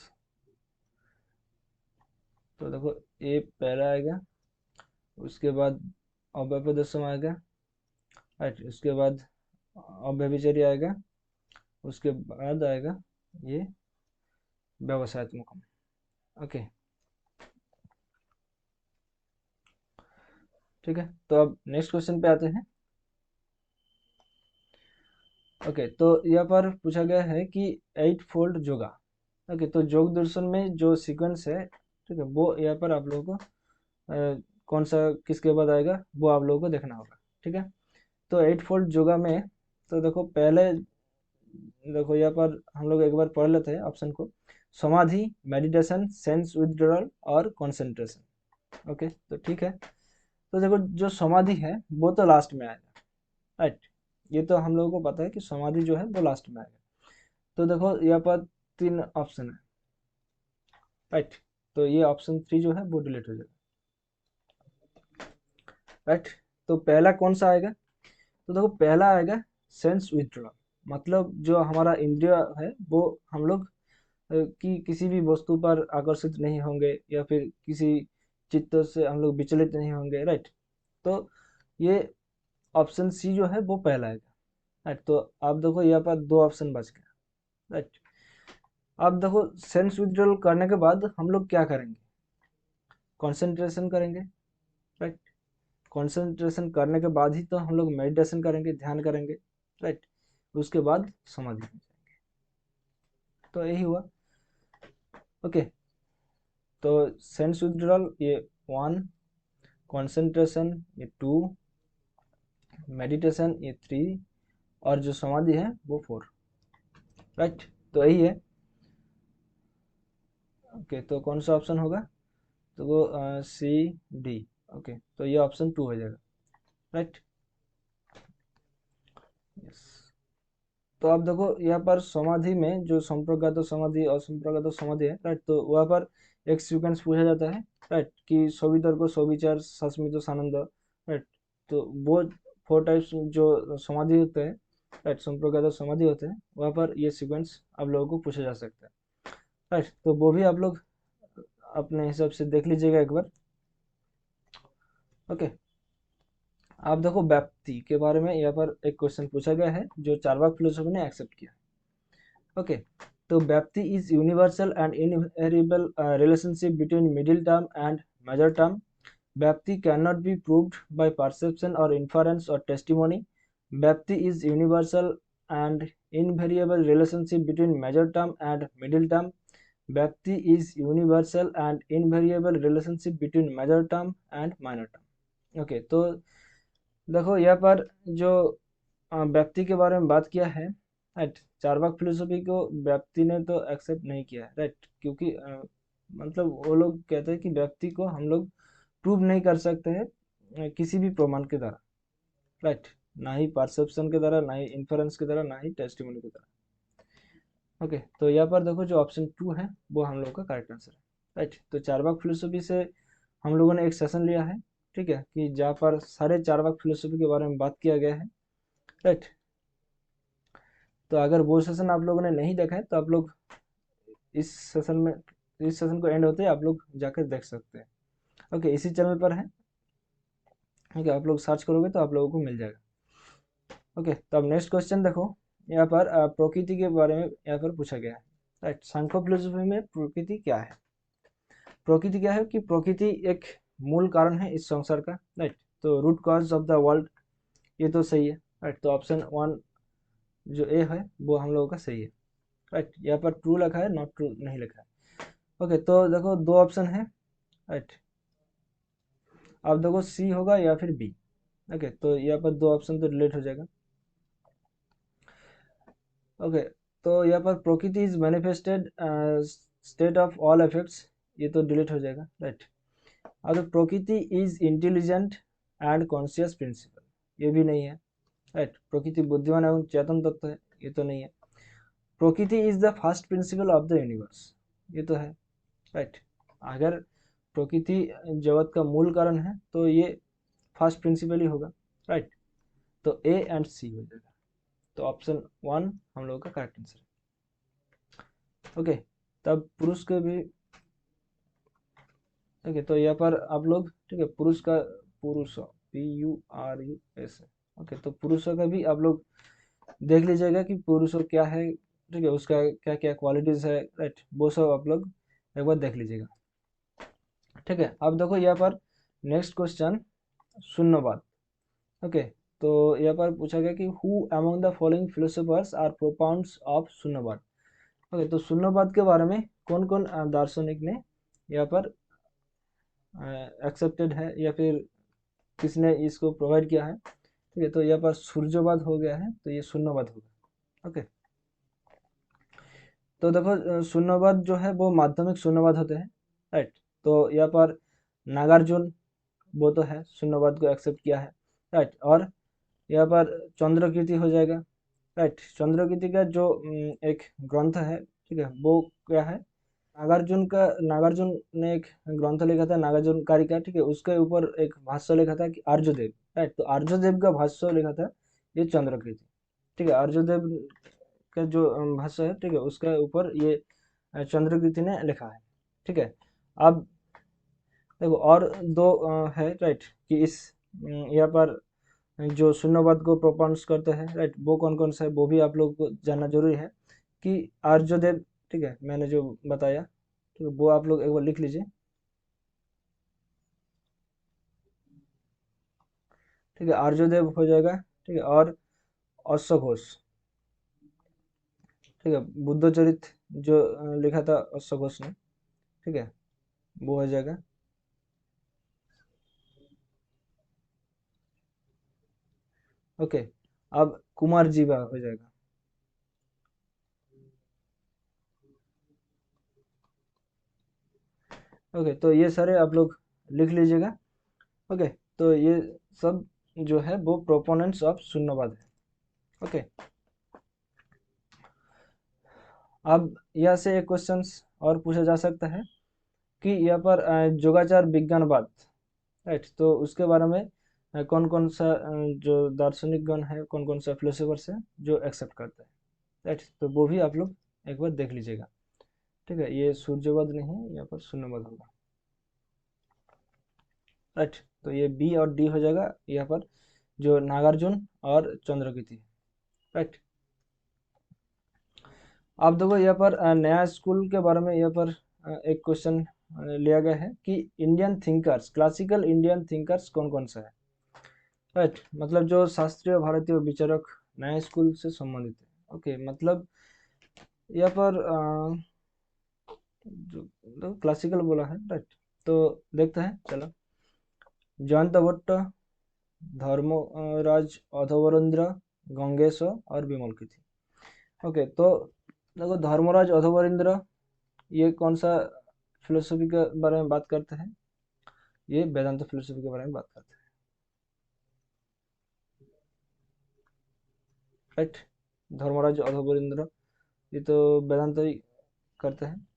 तो देखो ए पहला आएगा, उसके बाद अव्यपदेशम आएगा, राइट। उसके बाद अव्यभिचारी आएगा, उसके बाद आएगा ये व्यवसायत्मकम। ओके, ठीक है, तो अब नेक्स्ट क्वेश्चन पे आते हैं। ओके, तो यहाँ पर पूछा गया है कि 8 फोल्ड योगा। ओके, तो योग दर्शन में जो सीक्वेंस है, ठीक है, वो यहाँ पर आप लोगों को कौन सा किसके बाद आएगा वो आप लोगों को देखना होगा, ठीक है। तो 8 फोल्ड योगा में, तो देखो पहले, देखो यहाँ पर हम लोग एक बार पढ़ लेते हैं ऑप्शन को। समाधि, मेडिटेशन, सेंस विथड्रॉल और कंसंट्रेशन। ओके, तो ठीक है। तो देखो जो समाधि है वो तो लास्ट में आएगा, राइट। ये तो हम लोगों को पता है कि समाधि जो है वो लास्ट में आएगा। तो देखो यहाँ पर 3 ऑप्शन है, राइट। तो ये ऑप्शन 3 जो है वो डिलीट हो जाएगा, राइट। तो पहला कौन सा आएगा? तो देखो पहला आएगा सेंस विथड्रॉल, मतलब जो हमारा इंद्रिय है वो हम लोग कि किसी भी वस्तु पर आकर्षित नहीं होंगे, या फिर किसी चित्त से हम लोग विचलित नहीं होंगे, राइट। तो ये ऑप्शन सी जो है वो पहला आएगा, राइट। तो आप देखो यहाँ पर 2 ऑप्शन बच गया, राइट। अब देखो सेंस विथड्रॉल करने के बाद हम लोग क्या करेंगे? कंसंट्रेशन करेंगे, राइट। कंसंट्रेशन करने के बाद ही तो हम लोग मेडिटेशन करेंगे, ध्यान करेंगे, राइट। उसके बाद समाधि में जाएंगे। तो यही हुआ। ओके, तो सेंस विथड्रॉल ये 1, कंसंट्रेशन ये 2, मेडिटेशन ये 3, और जो समाधि है वो 4, राइट। तो यही है। ओके, तो कौन सा ऑप्शन होगा? तो वो सी डी। ओके, तो ये ऑप्शन 2 हो जाएगा, राइट। यस, तो आप देखो यहाँ पर समाधि में जो संप्रज्ञात समाधि और असंप्रज्ञात समाधि है, राइट। तो वहाँ पर एक सीक्वेंस पूछा जाता है, राइट, कि सोवितर को सोविचार, सस्मितो सानंद, राइट। तो वो 4 टाइप्स जो समाधि होते हैं, राइट, संप्रज्ञात समाधि होते हैं, वहाँ पर ये सीक्वेंस आप लोगों को पूछा जा सकता है, राइट। तो वो भी आप लोग अपने हिसाब से देख लीजिएगा एक बार। ओके, आप देखो व्याप्ति के बारे में यहाँ पर एक क्वेश्चन पूछा गया है जो चार्वाक फिलोसफी ने एक्सेप्ट किया। ओके, तो vyapti is universal and inheritable relationship between middle term and major term. Vyapti can not be proved by perception और इन्फरेंस और testimony. Vyapti is universal and invariable relationship between major term and middle term. Vyapti is universal and invariable relationship between major term and minor term. Okay, तो देखो यहाँ पर जो व्याप्ति के बारे में बात किया है, राइट, चार्वाक फिलोसफी को व्याप्ति ने तो एक्सेप्ट नहीं किया है, राइट, क्योंकि मतलब वो लोग कहते हैं कि व्याप्ति को हम लोग प्रूव नहीं कर सकते हैं किसी भी प्रमाण के द्वारा, राइट, ना ही परसेप्शन के द्वारा, ना ही इन्फरेंस के द्वारा, ना ही टेस्टिमोनी के द्वारा। ओके, तो यहाँ पर देखो जो ऑप्शन 2 है वो हम लोग का करेक्ट आंसर है, राइट। तो चार्वाक फिलोसफी से हम लोगों ने एक सेशन लिया है, ठीक है, कि जहाँ पर सारे चार्वाक फिलोसफी के बारे में बात किया गया है, राइट। तो अगर वो सेशन आप लोगों ने नहीं देखा है तो आप लोग इस सेशन में, इस सेशन को एंड होते ही आप लोग जाकर देख सकते हैं। ओके, इसी चैनल पर है, ओके, आप लोग सर्च करोगे तो आप लोगों को मिल जाएगा। ओके, तो अब नेक्स्ट क्वेश्चन देखो, यहाँ पर प्रकृति के बारे में यहाँ पर पूछा गया है, राइट। सांख्य फिलोसफी में प्रकृति क्या है? प्रकृति क्या है कि प्रकृति एक मूल कारण है इस संसार का, राइट। तो root cause of the world, ये तो सही है, राइट। तो ऑप्शन 1 जो ए है वो हम लोगों का सही है, राइट। यहाँ पर ट्रू लिखा है, नॉट ट्रू नहीं लिखा है। ओके, तो देखो दो ऑप्शन है, राइट। अब देखो सी होगा या फिर बी। ओके, तो यहाँ पर दो ऑप्शन तो डिलीट हो जाएगा। ओके, तो यहाँ पर prakriti is manifested state of all effects, ये तो डिलीट हो जाएगा, राइट। अब prakriti is intelligent and conscious principle, ये भी नहीं है, राइट। प्रकृति बुद्धिमान एवं चेतन तत्व है, ये तो नहीं है। प्रकृति is the first principle of the universe, ये तो है, राइट। अगर प्रकृति जगत का मूल कारण है तो ये फर्स्ट प्रिंसिपल ही होगा, राइट। तो ए एंड सी हो जाएगा, तो ऑप्शन 1 हम लोगों का करेक्ट आंसर है। ओके, तब पुरुष के भी, ओके, तो यहाँ पर आप लोग, ठीक है, पुरुष का, पुरुष PURUS, ओके, तो पुरुषों का भी आप लोग देख लीजिएगा कि पुरुषों क्या है, ठीक है, उसका क्या क्या क्वालिटीज है, राइट, वो सब आप लोग एक बार देख लीजिएगा, ठीक है। अब देखो यहाँ पर नेक्स्ट क्वेश्चन, शून्यवाद। ओके, तो यहाँ पर पूछा गया कि who among the following philosophers are propounds of shunyavada. Okay, तो शून्यवाद के बारे में कौन कौन दार्शनिक ने यहाँ पर एक्सेप्टेड है या फिर किसने इसको प्रोवाइड किया है, ठीक है। तो यहाँ पर सूर्यवाद हो गया है, तो ये शून्यवाद होगा। ओके, तो देखो शून्यवाद जो है वो माध्यमिक शून्यवाद होते हैं, राइट। तो यहाँ पर नागार्जुन वो तो है, शून्यवाद को एक्सेप्ट किया है, राइट। और यहाँ पर चंद्रकीर्ति हो जाएगा, राइट। चंद्रकीर्ति का जो एक ग्रंथ है, ठीक है, वो क्या है, नागार्जुन ने एक ग्रंथ लिखा था नागार्जुन कारिका, ठीक है, उसके ऊपर एक भाष्य लिखा था कि आर्यदेव, राइट। तो आर्यदेव का भाष्य लिखा था ये चंद्रकीर्ति, ठीक है। आर्यदेव का जो भाष्य है, ठीक है, उसके ऊपर ये चंद्रकीर्ति ने लिखा है, ठीक है। अब देखो और दो है, राइट, कि इस यहाँ पर जो शून्यवाद को प्रोपाउंड्स करते हैं, राइट, वो कौन कौन सा है वो भी आप लोग को जानना जरूरी है, कि आर्यदेव, ठीक है, मैंने जो बताया, ठीक है, वो आप लोग एक बार लिख लीजिए, ठीक है, आर्यदेव हो जाएगा, ठीक है। और अश्वघोष, ठीक है, बुद्ध चरित जो लिखा था अश्वघोष ने, ठीक है, वो हो जाएगा। ओके, अब कुमार जीवा हो जाएगा। ओके, तो ये सारे आप लोग लिख लीजिएगा। ओके, तो ये सब जो है वो प्रोपोनेंट्स ऑफ शून्यवाद है। ओके, अब यहाँ से एक क्वेश्चन और पूछा जा सकता है कि यहाँ पर योगाचार विज्ञानवाद, राइट, तो उसके बारे में कौन कौन सा जो दार्शनिक गण है, कौन कौन सा फिलोसोफर्स है जो एक्सेप्ट करते हैं, राइट, तो वो भी आप लोग एक बार देख लीजिएगा। ठीक है, ये सूर्यवाद नहीं है, यहाँ पर शून्यवाद होगा, राइट, तो ये बी और डी हो जाएगा यहाँ पर, जो नागार्जुन और चंद्रकीति, राइट। आप देखो यहाँ पर नया स्कूल के बारे में यहाँ पर एक क्वेश्चन लिया गया है कि Indian thinkers, classical Indian thinkers कौन कौन सा है, राइट, मतलब जो शास्त्रीय भारतीय विचारक नया स्कूल से संबंधित है। ओके, मतलब यहाँ पर जो क्लासिकल बोला है, राइट, तो देखते हैं, चलो। जयंत भट्ट, धर्मराज अधवरेंद्र, गंगेश और विमलकीर्ति। ओके, तो देखो धर्मराज अधवरेंद्र ये कौन सा फिलोसफी के बारे में बात करते हैं, ये वेदांत फिलोसफी के बारे में बात करते हैं, राइट, धर्मराज अधवरेंद्र ये तो वेदांत ही करते हैं।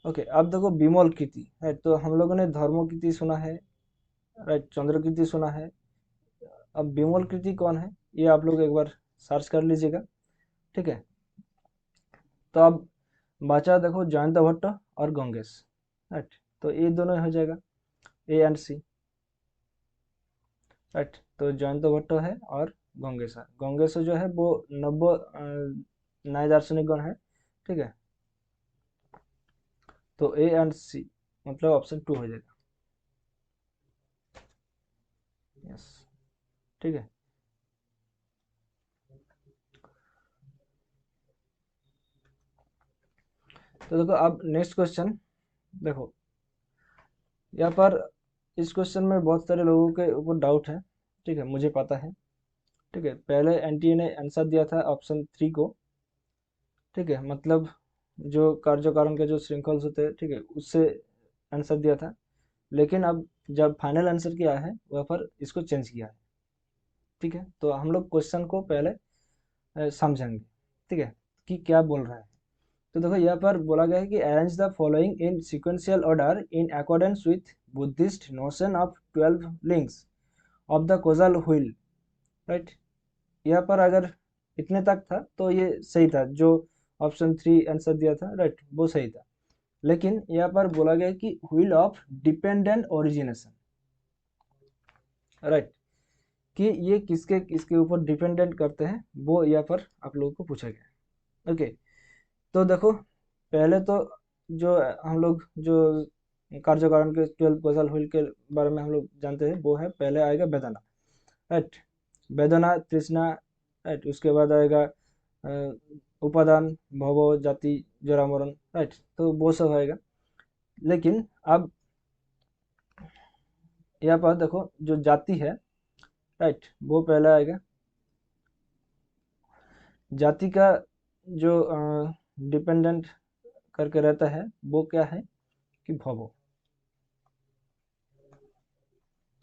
ओके, अब देखो विमलकीर्ति, राइट, तो हम लोगों ने धर्मकीर्ति सुना है, राइट, चंद्रकीर्ति सुना है, अब विमलकीर्ति कौन है ये आप लोग एक बार सर्च कर लीजिएगा। ठीक है, तो अब बचा देखो जयंत भट्ट और गंगेश, राइट, तो ये दोनों हो जाएगा ए एंड सी, राइट, तो जयंत भट्ट है और गंगेश है। गंगेश जो है वो नब्बे नए दार्शनिक गण है। ठीक है, तो ए एंड सी मतलब ऑप्शन 2 हो जाएगा। यस, ठीक है, तो देखो अब नेक्स्ट क्वेश्चन देखो, यहाँ पर इस क्वेश्चन में बहुत सारे लोगों के ऊपर डाउट है। ठीक है, मुझे पता है। ठीक है, पहले एनटीए ने आंसर दिया था ऑप्शन 3 को। ठीक है, मतलब जो कार्य कारण के जो श्रृंखल होते हैं, ठीक है, उससे आंसर दिया था, लेकिन अब जब फाइनल आंसर किया है वहाँ पर इसको चेंज किया है। ठीक है, तो हम लोग क्वेश्चन को पहले समझेंगे, ठीक है, कि क्या बोल रहा है। तो देखो यहाँ पर बोला गया है कि arrange the following in sequential order in accordance with Buddhist notion of 12 links of the causal wheel, right. यहाँ पर अगर इतने तक था तो ये सही था, जो ऑप्शन 3 आंसर दिया था, राइट, वो सही था। लेकिन यहाँ पर बोला गया कि wheel of dependent origination, right, कि ये किसके किसके ऊपर डिपेंडेंट करते हैं, वो यहाँ पर आप लोगों को पूछा गया। ओके, तो देखो पहले तो जो हम लोग जो कार्य कारण के 12 गजल हुई के बारे में हम लोग जानते हैं, वो है पहले आएगा वेदना, राइट, वेदना तृष्णा, राइट, उसके बाद आएगा उपादान, भव, जाति, जरा मरण, राइट, तो वो सब आएगा। लेकिन अब यहाँ पर देखो जो जाति है, राइट, वो पहला आएगा। जाति का जो डिपेंडेंट करके रहता है वो क्या है कि भव,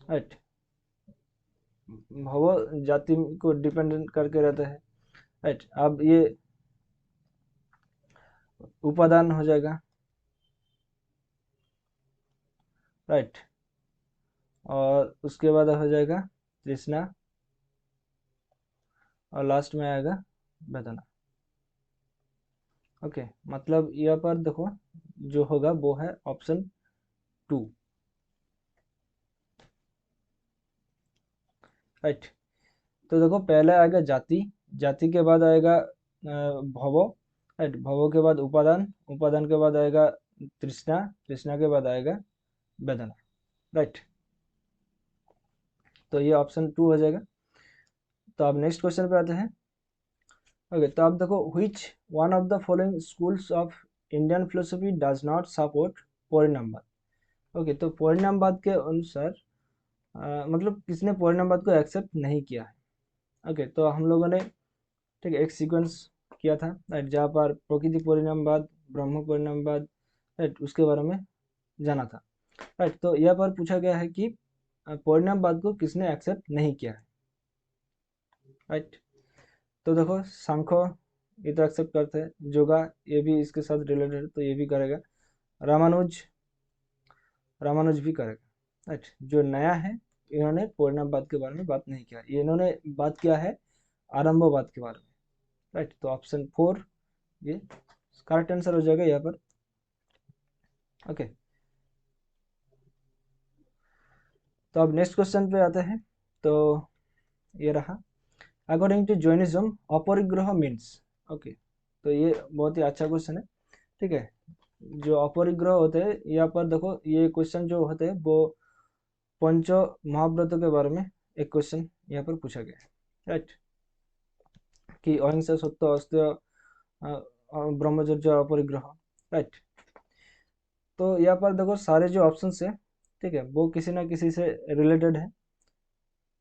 राइट, भव जाति को डिपेंडेंट करके रहता है, राइट। अब ये उपादान हो जाएगा, राइट, और उसके बाद हो जाएगा तृष्णा, और लास्ट में आएगा वेदना। ओके, मतलब यहाँ पर देखो जो होगा वो है ऑप्शन 2, राइट। तो देखो पहले आएगा जाति, जाति के बाद आएगा भव, राइट, भव के बाद उपादान, उपादान के बाद आएगा तृष्णा, तृष्णा के बाद आएगा वेदना, राइट, तो ये ऑप्शन 2 हो जाएगा। तो अब नेक्स्ट क्वेश्चन पे आते हैं। ओके, तो आप देखो which one of the following schools of Indian philosophy does not support parinamavada. Okay, तो परिणामवाद के अनुसार मतलब किसने परिणामवाद को एक्सेप्ट नहीं किया है। ओके, तो हम लोगों ने, ठीक है, एक सीक्वेंस किया था, राइट, जहाँ पर प्रकृति परिणामवाद, ब्रह्म परिणामवाद, राइट, उसके बारे में जाना था, राइट। तो यहाँ पर पूछा गया है कि परिणामवाद को किसने एक्सेप्ट नहीं किया है, राइट। तो देखो सांख्य ये तो एक्सेप्ट करते हैं, योगा ये भी इसके साथ रिलेटेड है तो ये भी करेगा, रामानुज, रामानुज भी करेगा। राइट, जो नया है इन्होंने परिणामवाद के बारे में बात नहीं किया, ये इन्होंने बात किया है आरंभवाद के बारे में। राइट, तो ऑप्शन 4 ये करेक्ट आंसर हो जाएगा यहाँ पर। ओके, तो अब नेक्स्ट क्वेश्चन पे आते हैं। तो ये रहा, according to Jainism aparigraha means. Okay, तो ये बहुत ही अच्छा क्वेश्चन है। ठीक है, जो अपरिग्रह होते हैं, यहाँ पर देखो ये क्वेश्चन जो होते हैं वो पंच महाव्रतों के बारे में एक क्वेश्चन यहाँ पर पूछा गया है। राइट, कि अहिंसा सत्य अस्त्य ब्रह्मचर्य अपरिग्रह। राइट, तो यहाँ पर देखो सारे जो ऑप्शंस है, ठीक है, वो किसी ना किसी से रिलेटेड है।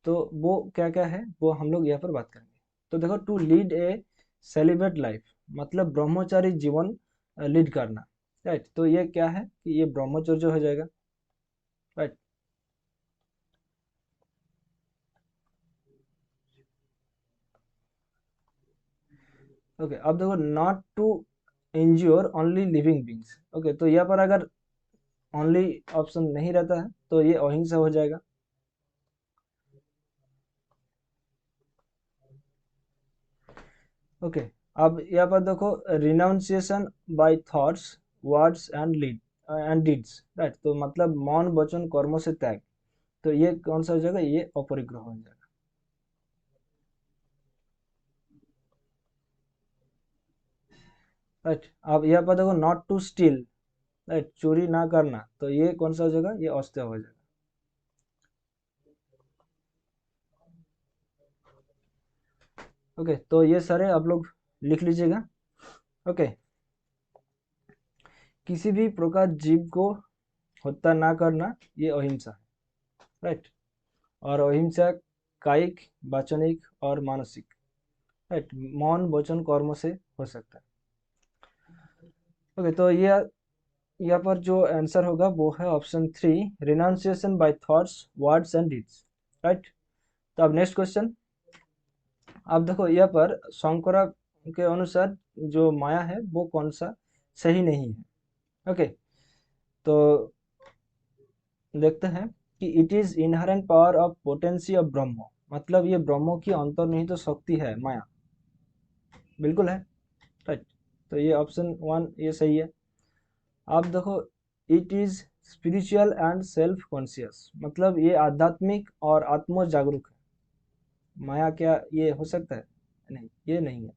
तो वो क्या क्या है वो हम लोग यहाँ पर बात करेंगे। तो देखो, to lead a celebrate life, मतलब ब्रह्मचारी जीवन लीड करना। राइट, तो ये क्या है कि ये ब्रह्मचर्य हो जाएगा। राइट, ओके, अब देखो, not to injure only living beings. Okay, तो यहाँ पर अगर ओनली ऑप्शन नहीं रहता है तो ये अहिंसा हो जाएगा। ओके, अब यहाँ पर देखो, renunciation by thoughts words and lead and deeds. Right, तो मतलब मौन वचन कर्मों से त्याग। तो ये कौन सा हो जाएगा, ये अपरिग्रह हो जाएगा। राइट, अब यहाँ पर देखो, नॉट टू स्टील। राइट, चोरी ना करना, तो ये कौन सा हो जाएगा, ये अस्त्य हो जाएगा। ओके, तो ये सारे आप लोग लिख लीजिएगा। ओके, किसी भी प्रकार जीव को हत्या ना करना, ये अहिंसा है। राइट, और अहिंसा कायिक, वाचनिक और मानसिक। राइट, मौन वचन कर्म से हो सकता है। ओके, तो ये यहाँ पर जो आंसर होगा वो है option 3, renunciation by thoughts words and deeds. Right, तो अब नेक्स्ट क्वेश्चन। अब देखो यहाँ पर शंकरा के अनुसार जो माया है वो कौन सा सही नहीं है। ओके, तो देखते हैं कि it is inherent power of potency of ब्रह्म, मतलब ये ब्रह्मों की अंतर्निहित तो शक्ति है माया। बिल्कुल है। राइट, तो ये ऑप्शन 1 ये सही है। आप देखो, it is spiritual and self conscious, मतलब ये आध्यात्मिक और आत्म जागरूक है। माया क्या ये हो सकता है? नहीं, ये नहीं है।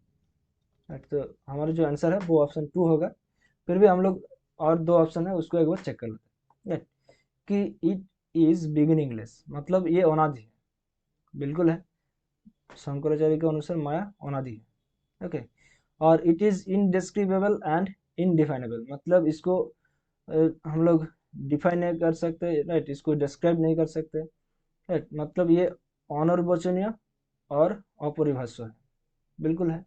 Right, तो हमारा जो आंसर है वो ऑप्शन 2 होगा। फिर भी हम लोग और दो ऑप्शन है उसको एक बार चेक कर लेते हैं। Right, कि इट इज बिगिनिंगलेस, मतलब ये अनादि है। बिल्कुल है, शंकराचार्य के अनुसार माया अनादि है। ओके, और इट इज इनडिस्क्रिबेबल एंड इनडिफाइनेबल, मतलब इसको हम लोग डिफाइन नहीं कर सकते। राइट, इसको डिस्क्राइब नहीं कर सकते। राइट, मतलब ये अनिर्वचनीय और अपरिभाष्य है। बिल्कुल है।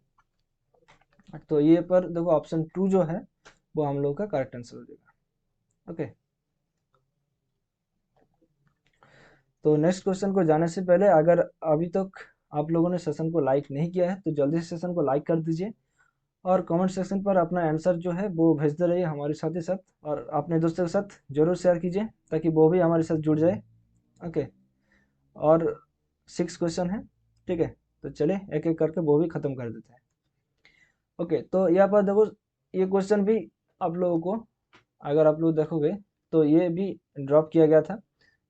तो ये पर देखो ऑप्शन 2 जो है वो हम लोग का करेक्ट आंसर हो जाएगा। ओके, तो नेक्स्ट क्वेश्चन को जाने से पहले, अगर अभी तक आप लोगों ने सेशन को लाइक नहीं किया है तो जल्दी से सेशन को लाइक कर दीजिए, और कमेंट सेक्शन पर अपना आंसर जो है वो भेजते रहिए हमारे साथ ही साथ, और अपने दोस्तों के साथ जरूर शेयर कीजिए ताकि वो भी हमारे साथ जुड़ जाए। ओके, और 6 क्वेश्चन है। ठीक है, तो चलिए एक एक करके वो भी खत्म कर देते हैं। ओके, तो यहाँ पर देखो, ये क्वेश्चन भी आप लोगों को, अगर आप लोग देखोगे तो ये भी ड्रॉप किया गया था।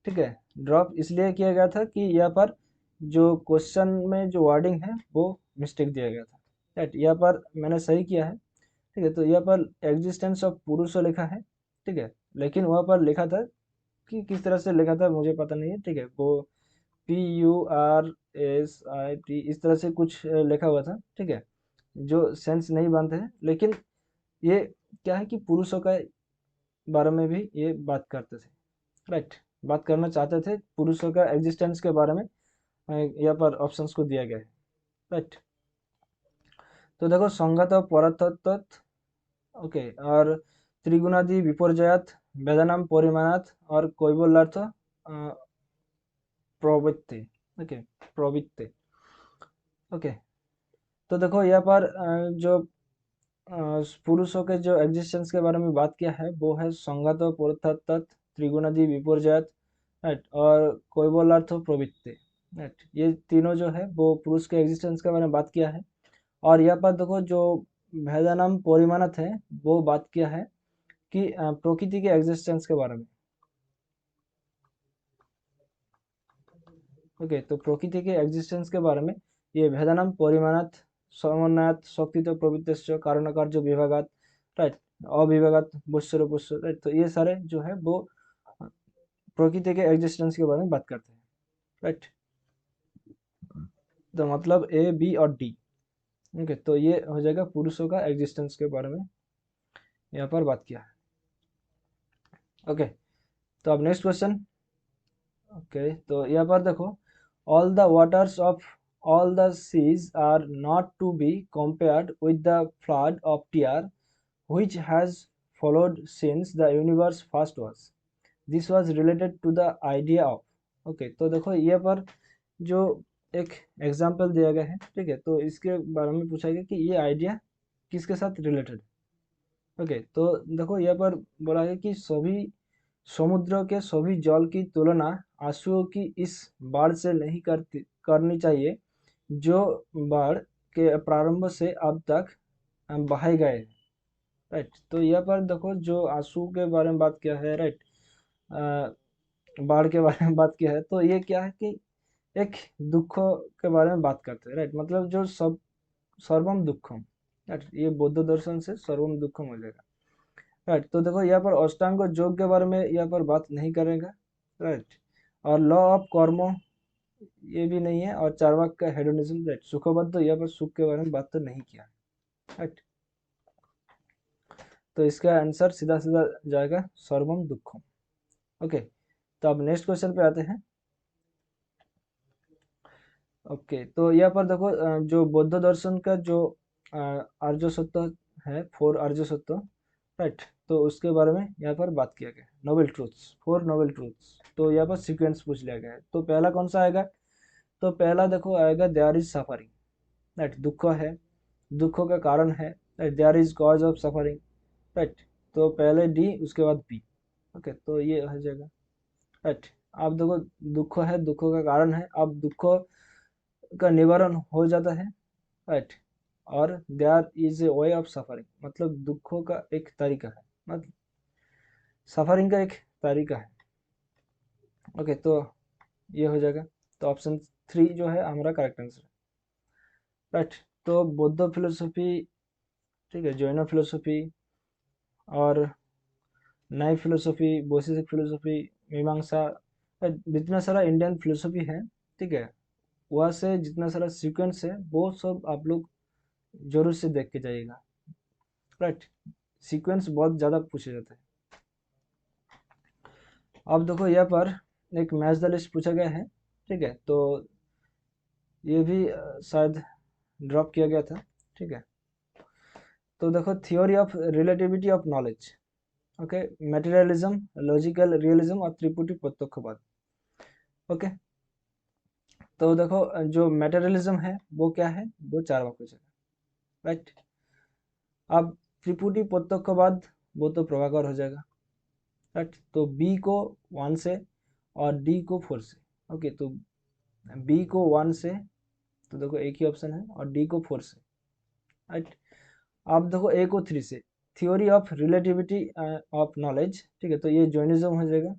ठीक है, ड्रॉप इसलिए किया गया था कि यहाँ पर जो क्वेश्चन में जो वर्डिंग है वो मिस्टेक दिया गया था। राइट, यहाँ पर मैंने सही किया है। ठीक है, तो यहाँ पर एग्जिस्टेंस ऑफ पुरुषो लिखा है। ठीक है, लेकिन वहाँ पर लिखा था कि किस तरह से लिखा था मुझे पता नहीं है। ठीक है, वो PURSIT इस तरह से कुछ लिखा हुआ था। ठीक है, जो सेंस नहीं बनते हैं, लेकिन ये क्या है कि पुरुषों का बारे में भी ये बात करते थे। राइट, बात करना चाहते थे पुरुषों का एग्जिस्टेंस के बारे में। यहाँ पर ऑप्शंस को दिया गया है। राइट, तो देखो, संगत और परतत्त। ओके, और त्रिगुणादि विपर्जयात, वेदानाम परिमाणात, और कैवल्यार्थ प्रवृत्ति। ओके, प्रवृत्ति। ओके, तो देखो यहाँ पर जो पुरुषों के जो एग्जिस्टेंस के बारे में बात किया है वो है संगत और परतत्त। त्रिगुणादि विपर्जयात, राइट, और कैवल्यार्थ प्रवृत्ति, राइट। ये तीनों जो है वो पुरुष के एग्जिस्टेंस के बारे में बात किया है। और यहाँ पर देखो जो भेदानाम परिमाणत है वो बात किया है कि प्रकृति के एग्जिस्टेंस के बारे में। ओके, तो प्रकृति के एग्जिस्टेंस के बारे में ये भेदानाम परिमाणात समन्वयात शक्ति प्रवृत्ति कारण कार्य विभागात, राइट, अविभागात बुश्य, राइट। तो ये सारे जो है वो प्रकृति के एग्जिस्टेंस के बारे में बात करते हैं, राइट। तो मतलब ए, बी और डी। ओके, तो ये हो जाएगा पुरुषों का एग्जिस्टेंस के बारे में यहाँ पर बात किया है। ओके, तो अब नेक्स्ट क्वेश्चन। ओके, तो यहाँ पर देखो, all the waters of all the seas are not to be compared with the flood of tear which has followed since the universe first was. This was related to the idea of. Okay, तो देखो ये पर जो एक एग्जाम्पल दिया गया है, ठीक है, तो इसके बारे में पूछा गया कि ये आइडिया किसके साथ रिलेटेड। ओके, तो देखो यहाँ पर बोला है कि सभी समुद्र के सभी जल की तुलना आंसुओं की इस बाढ़ से नहीं करनी चाहिए जो बाढ़ के प्रारंभ से अब तक बहाए गए हैं, राइट। तो यहाँ पर देखो जो आंसू के बारे में बात किया है, राइट, बाढ़ के बारे में बात किया है, तो ये क्या है कि एक दुख के बारे में बात करते हैं, राइट। मतलब जो सब सर्वम दुखम, राइट, ये बौद्ध दर्शन से सर्वम दुखम हो जाएगा, राइट। तो देखो यहाँ पर अष्टांग योग के बारे में यहाँ पर बात नहीं करेगा, राइट। और लॉ ऑफ कर्मो ये भी नहीं है, और चार्वाक का हेडोनिज्म, राइट। सुखबद्ध तो यहाँ पर सुख के बारे में बात तो नहीं किया, राइट। तो इसका आंसर सीधा सीधा जाएगा सर्वम दुखम। ओके, तो अब नेक्स्ट क्वेश्चन पे आते हैं। ओके, तो यहाँ पर देखो जो बौद्ध दर्शन का जो आर्य सत्य है, 4 आर्य सत्य, राइट, तो उसके बारे में यहाँ पर बात किया गया है। Noble truths, 4 noble truths. तो यहाँ पर सीक्वेंस पूछ लिया गया है। तो पहला कौन सा आएगा? तो पहला देखो आएगा देयर इज सफरिंग, राइट, दुख है, दुखों का कारण है, right, there is cause of suffering, right. तो पहले डी, उसके बाद बी। ओके, तो ये हो जाएगा, राइट। आप देखो दुख है, दुखों का कारण है, अब दुखों का निवारण हो जाता है, राइट। और there is a way of suffering, मतलब दुखों का एक तरीका है, मतलब सफरिंग का एक तरीका है। ओके, तो ये हो जाएगा। तो ऑप्शन 3 जो है हमारा करेक्ट आंसर, राइट। तो बौद्ध फिलोसफी, ठीक है, जैन फिलोसफी और नई फिलोसफी, बोधिसत्व फिलोसफी, मीमांसा, जितना सारा इंडियन फिलोसफी है, ठीक है, वहाँ से जितना सारा सीक्वेंस है वो सब आप लोग जरूर से देख के जाइएगा, राइट। सीक्वेंस बहुत ज़्यादा पूछे जाते हैं। अब देखो यहाँ पर एक मैच द लिस्ट पूछा गया है, ठीक है, तो ये भी शायद ड्रॉप किया गया था, ठीक है। तो देखो theory of relativity of knowledge, okay, materialism, logical realism और त्रिपुटी प्रत्यक्षवाद। ओके, तो देखो जो मटेरियलिज्म है वो क्या है, वो 4 वाक्य है, राइट। अब त्रिपुटी प्रत्यक्षवाद वो तो प्रभाकर हो जाएगा, राइट। तो बी को 1 से और डी को 4 से। ओके, तो बी को 1 से, तो देखो एक ही ऑप्शन है, और डी को 4 से, राइट। अब देखो ए को 3 से, theory of relativity of knowledge, ठीक है, तो ये जॉइनिज्म हो जाएगा,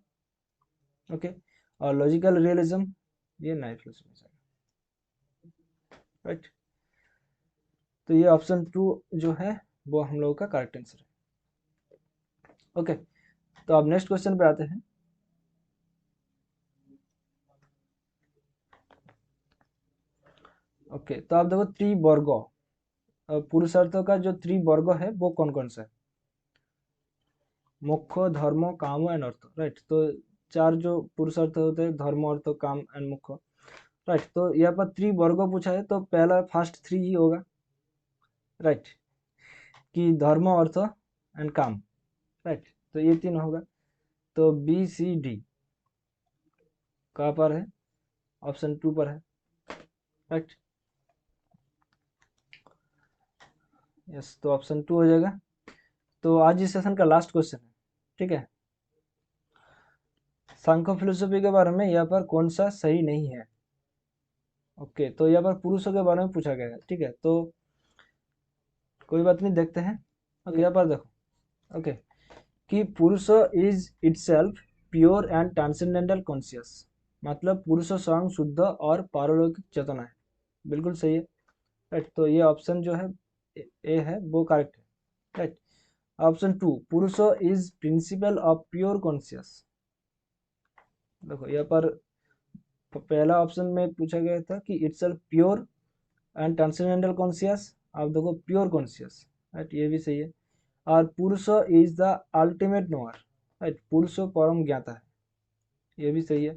ओके। और लॉजिकल रियलिज्म ये नई फिलोसफी हो जाएगा, राइट। तो ये ऑप्शन 2 जो है वो हम लोगों का करेक्ट आंसर है। ओके, तो अब नेक्स्ट क्वेश्चन पे आते हैं। ओके, तो आप देखो त्रिवर्ग, पुरुषार्थों का जो त्रिवर्ग है वो कौन कौन सा है? मोक्ष, धर्म, काम एंड अर्थ, राइट। तो 4 जो पुरुषार्थ होते हैं, धर्म, अर्थ, काम एंड मोक्ष, राइट। तो यहाँ पर त्रिवर्ग पूछा है, तो पहला फर्स्ट 3 ही होगा, राइट, कि धर्म, अर्थ एंड काम, राइट। तो ये 3 होगा। तो बी सी डी कहाँ पर है? ऑप्शन 2 पर है, राइट। यस, तो ऑप्शन 2 हो जाएगा। तो आज इस सेशन का लास्ट क्वेश्चन है, ठीक है। सांख्य फिलोसफी के बारे में यहाँ पर कौन सा सही नहीं है। ओके, तो यहाँ पर पुरुषों के बारे में पूछा गया है, ठीक है, तो कोई बात नहीं, देखते हैं। ओके, यहाँ पर देखो। ओके, कि पुरुष is itself pure and transcendental conscious, मतलब पुरुष स्वयं शुद्ध और पारलौकिक चेतना है। बिल्कुल सही है, राइट। तो ये ऑप्शन जो है ए है वो करेक्ट है, राइट। ऑप्शन 2, पुरुष is principle of pure conscious. देखो यहाँ पर पहला ऑप्शन में पूछा गया था कि itself pure and transcendental conscious, आप देखो प्योर कॉन्शियस, राइट, ये भी सही है। और पुरुष is the ultimate knower, right, पुरुष परम ज्ञाता है, ये भी सही है।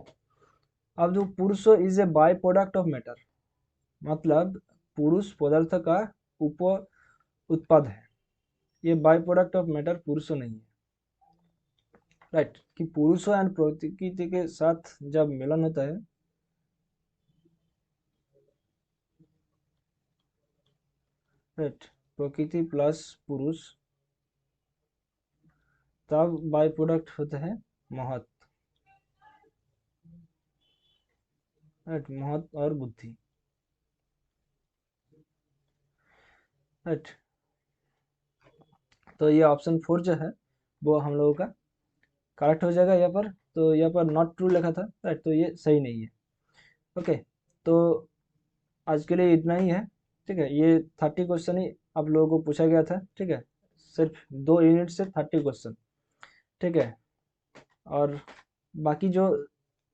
अब जो पुरुष is a by product of matter, मतलब पुरुष पदार्थ का उप उत्पाद है, ये बाय प्रोडक्ट ऑफ मैटर पुरुष नहीं है, राइट। कि पुरुष एंड प्रकृति के साथ जब मिलन होता है, राइट, प्रकृति प्लस पुरुष, तब बाय प्रोडक्ट होता है महत, राइट, महत और बुद्धि, राइट। तो ये ऑप्शन 4 जो है वो हम लोगों का करेक्ट हो जाएगा यहाँ पर। तो यहाँ पर नॉट ट्रू लिखा था, राइट, तो ये सही नहीं है। ओके, तो आज के लिए इतना ही है, ठीक है। ये 30 क्वेश्चन ही आप लोगों को पूछा गया था, ठीक है, सिर्फ 2 यूनिट से 30 क्वेश्चन, ठीक है। और बाकी जो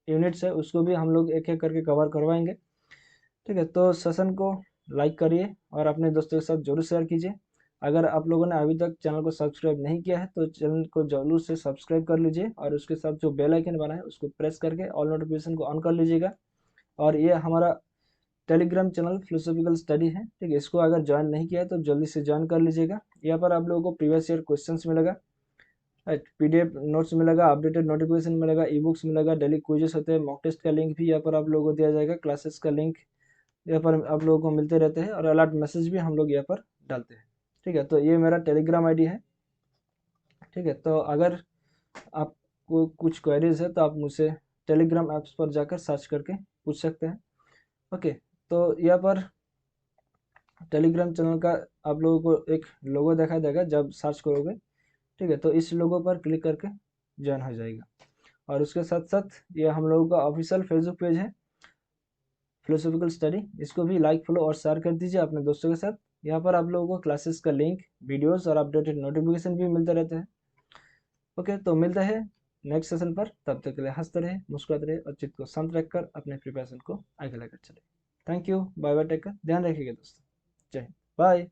यूनिट्स है उसको भी हम लोग एक एक करके कवर करवाएंगे, ठीक है। तो सेशन को लाइक करिए और अपने दोस्तों के साथ जरूर शेयर कीजिए। अगर आप लोगों ने अभी तक चैनल को सब्सक्राइब नहीं किया है तो चैनल को जरूर से सब्सक्राइब कर लीजिए और उसके साथ जो बेल आइकन बना है उसको प्रेस करके ऑल नोटिफिकेशन को ऑन कर लीजिएगा। और ये हमारा टेलीग्राम चैनल फिलोसॉफिकल स्टडी है, ठीक है, इसको अगर ज्वाइन नहीं किया है तो जल्दी से ज्वाइन कर लीजिएगा। यहाँ पर आप लोगों को प्रीवियस ईयर क्वेश्चंस मिलेगा, राइट, पीडीएफ नोट्स मिलेगा, अपडेटेड नोटिफिकेशन मिलेगा, ई बुक्स मिलेगा, डेली क्विजेस होते हैं, मॉक टेस्ट का लिंक भी यहाँ पर आप लोगों को दिया जाएगा, क्लासेस का लिंक यहाँ पर आप लोगों को मिलते रहते हैं और अलर्ट मैसेज भी हम लोग यहाँ पर डालते हैं, ठीक है। तो ये मेरा टेलीग्राम आईडी है, ठीक है। तो अगर आपको कुछ क्वेरीज है तो आप मुझसे टेलीग्राम ऐप्स पर जाकर सर्च करके पूछ सकते हैं। ओके, तो यहाँ पर टेलीग्राम चैनल का आप लोगों को एक लोगो दिखाई देगा जब सर्च करोगे, ठीक है, तो इस लोगो पर क्लिक करके ज्वाइन हो जाएगा। और उसके साथ साथ ये हम लोगों का ऑफिशियल फेसबुक पेज है फिलोसॉफिकल स्टडी, इसको भी लाइक फॉलो और शेयर कर दीजिए अपने दोस्तों के साथ। यहाँ पर आप लोगों को क्लासेस का लिंक, वीडियोस और अपडेटेड नोटिफिकेशन भी मिलते रहते हैं। ओके, तो मिलते हैं नेक्स्ट सेशन पर, तब तक के लिए हंसते रहे, मुस्कुराते रहे और चित्त को शांत रखकर अपने प्रिपरेशन को आगे लेकर चले। Thank you, bye bye, take care, ध्यान रखिएगा दोस्तों, जय हिंद, बाय।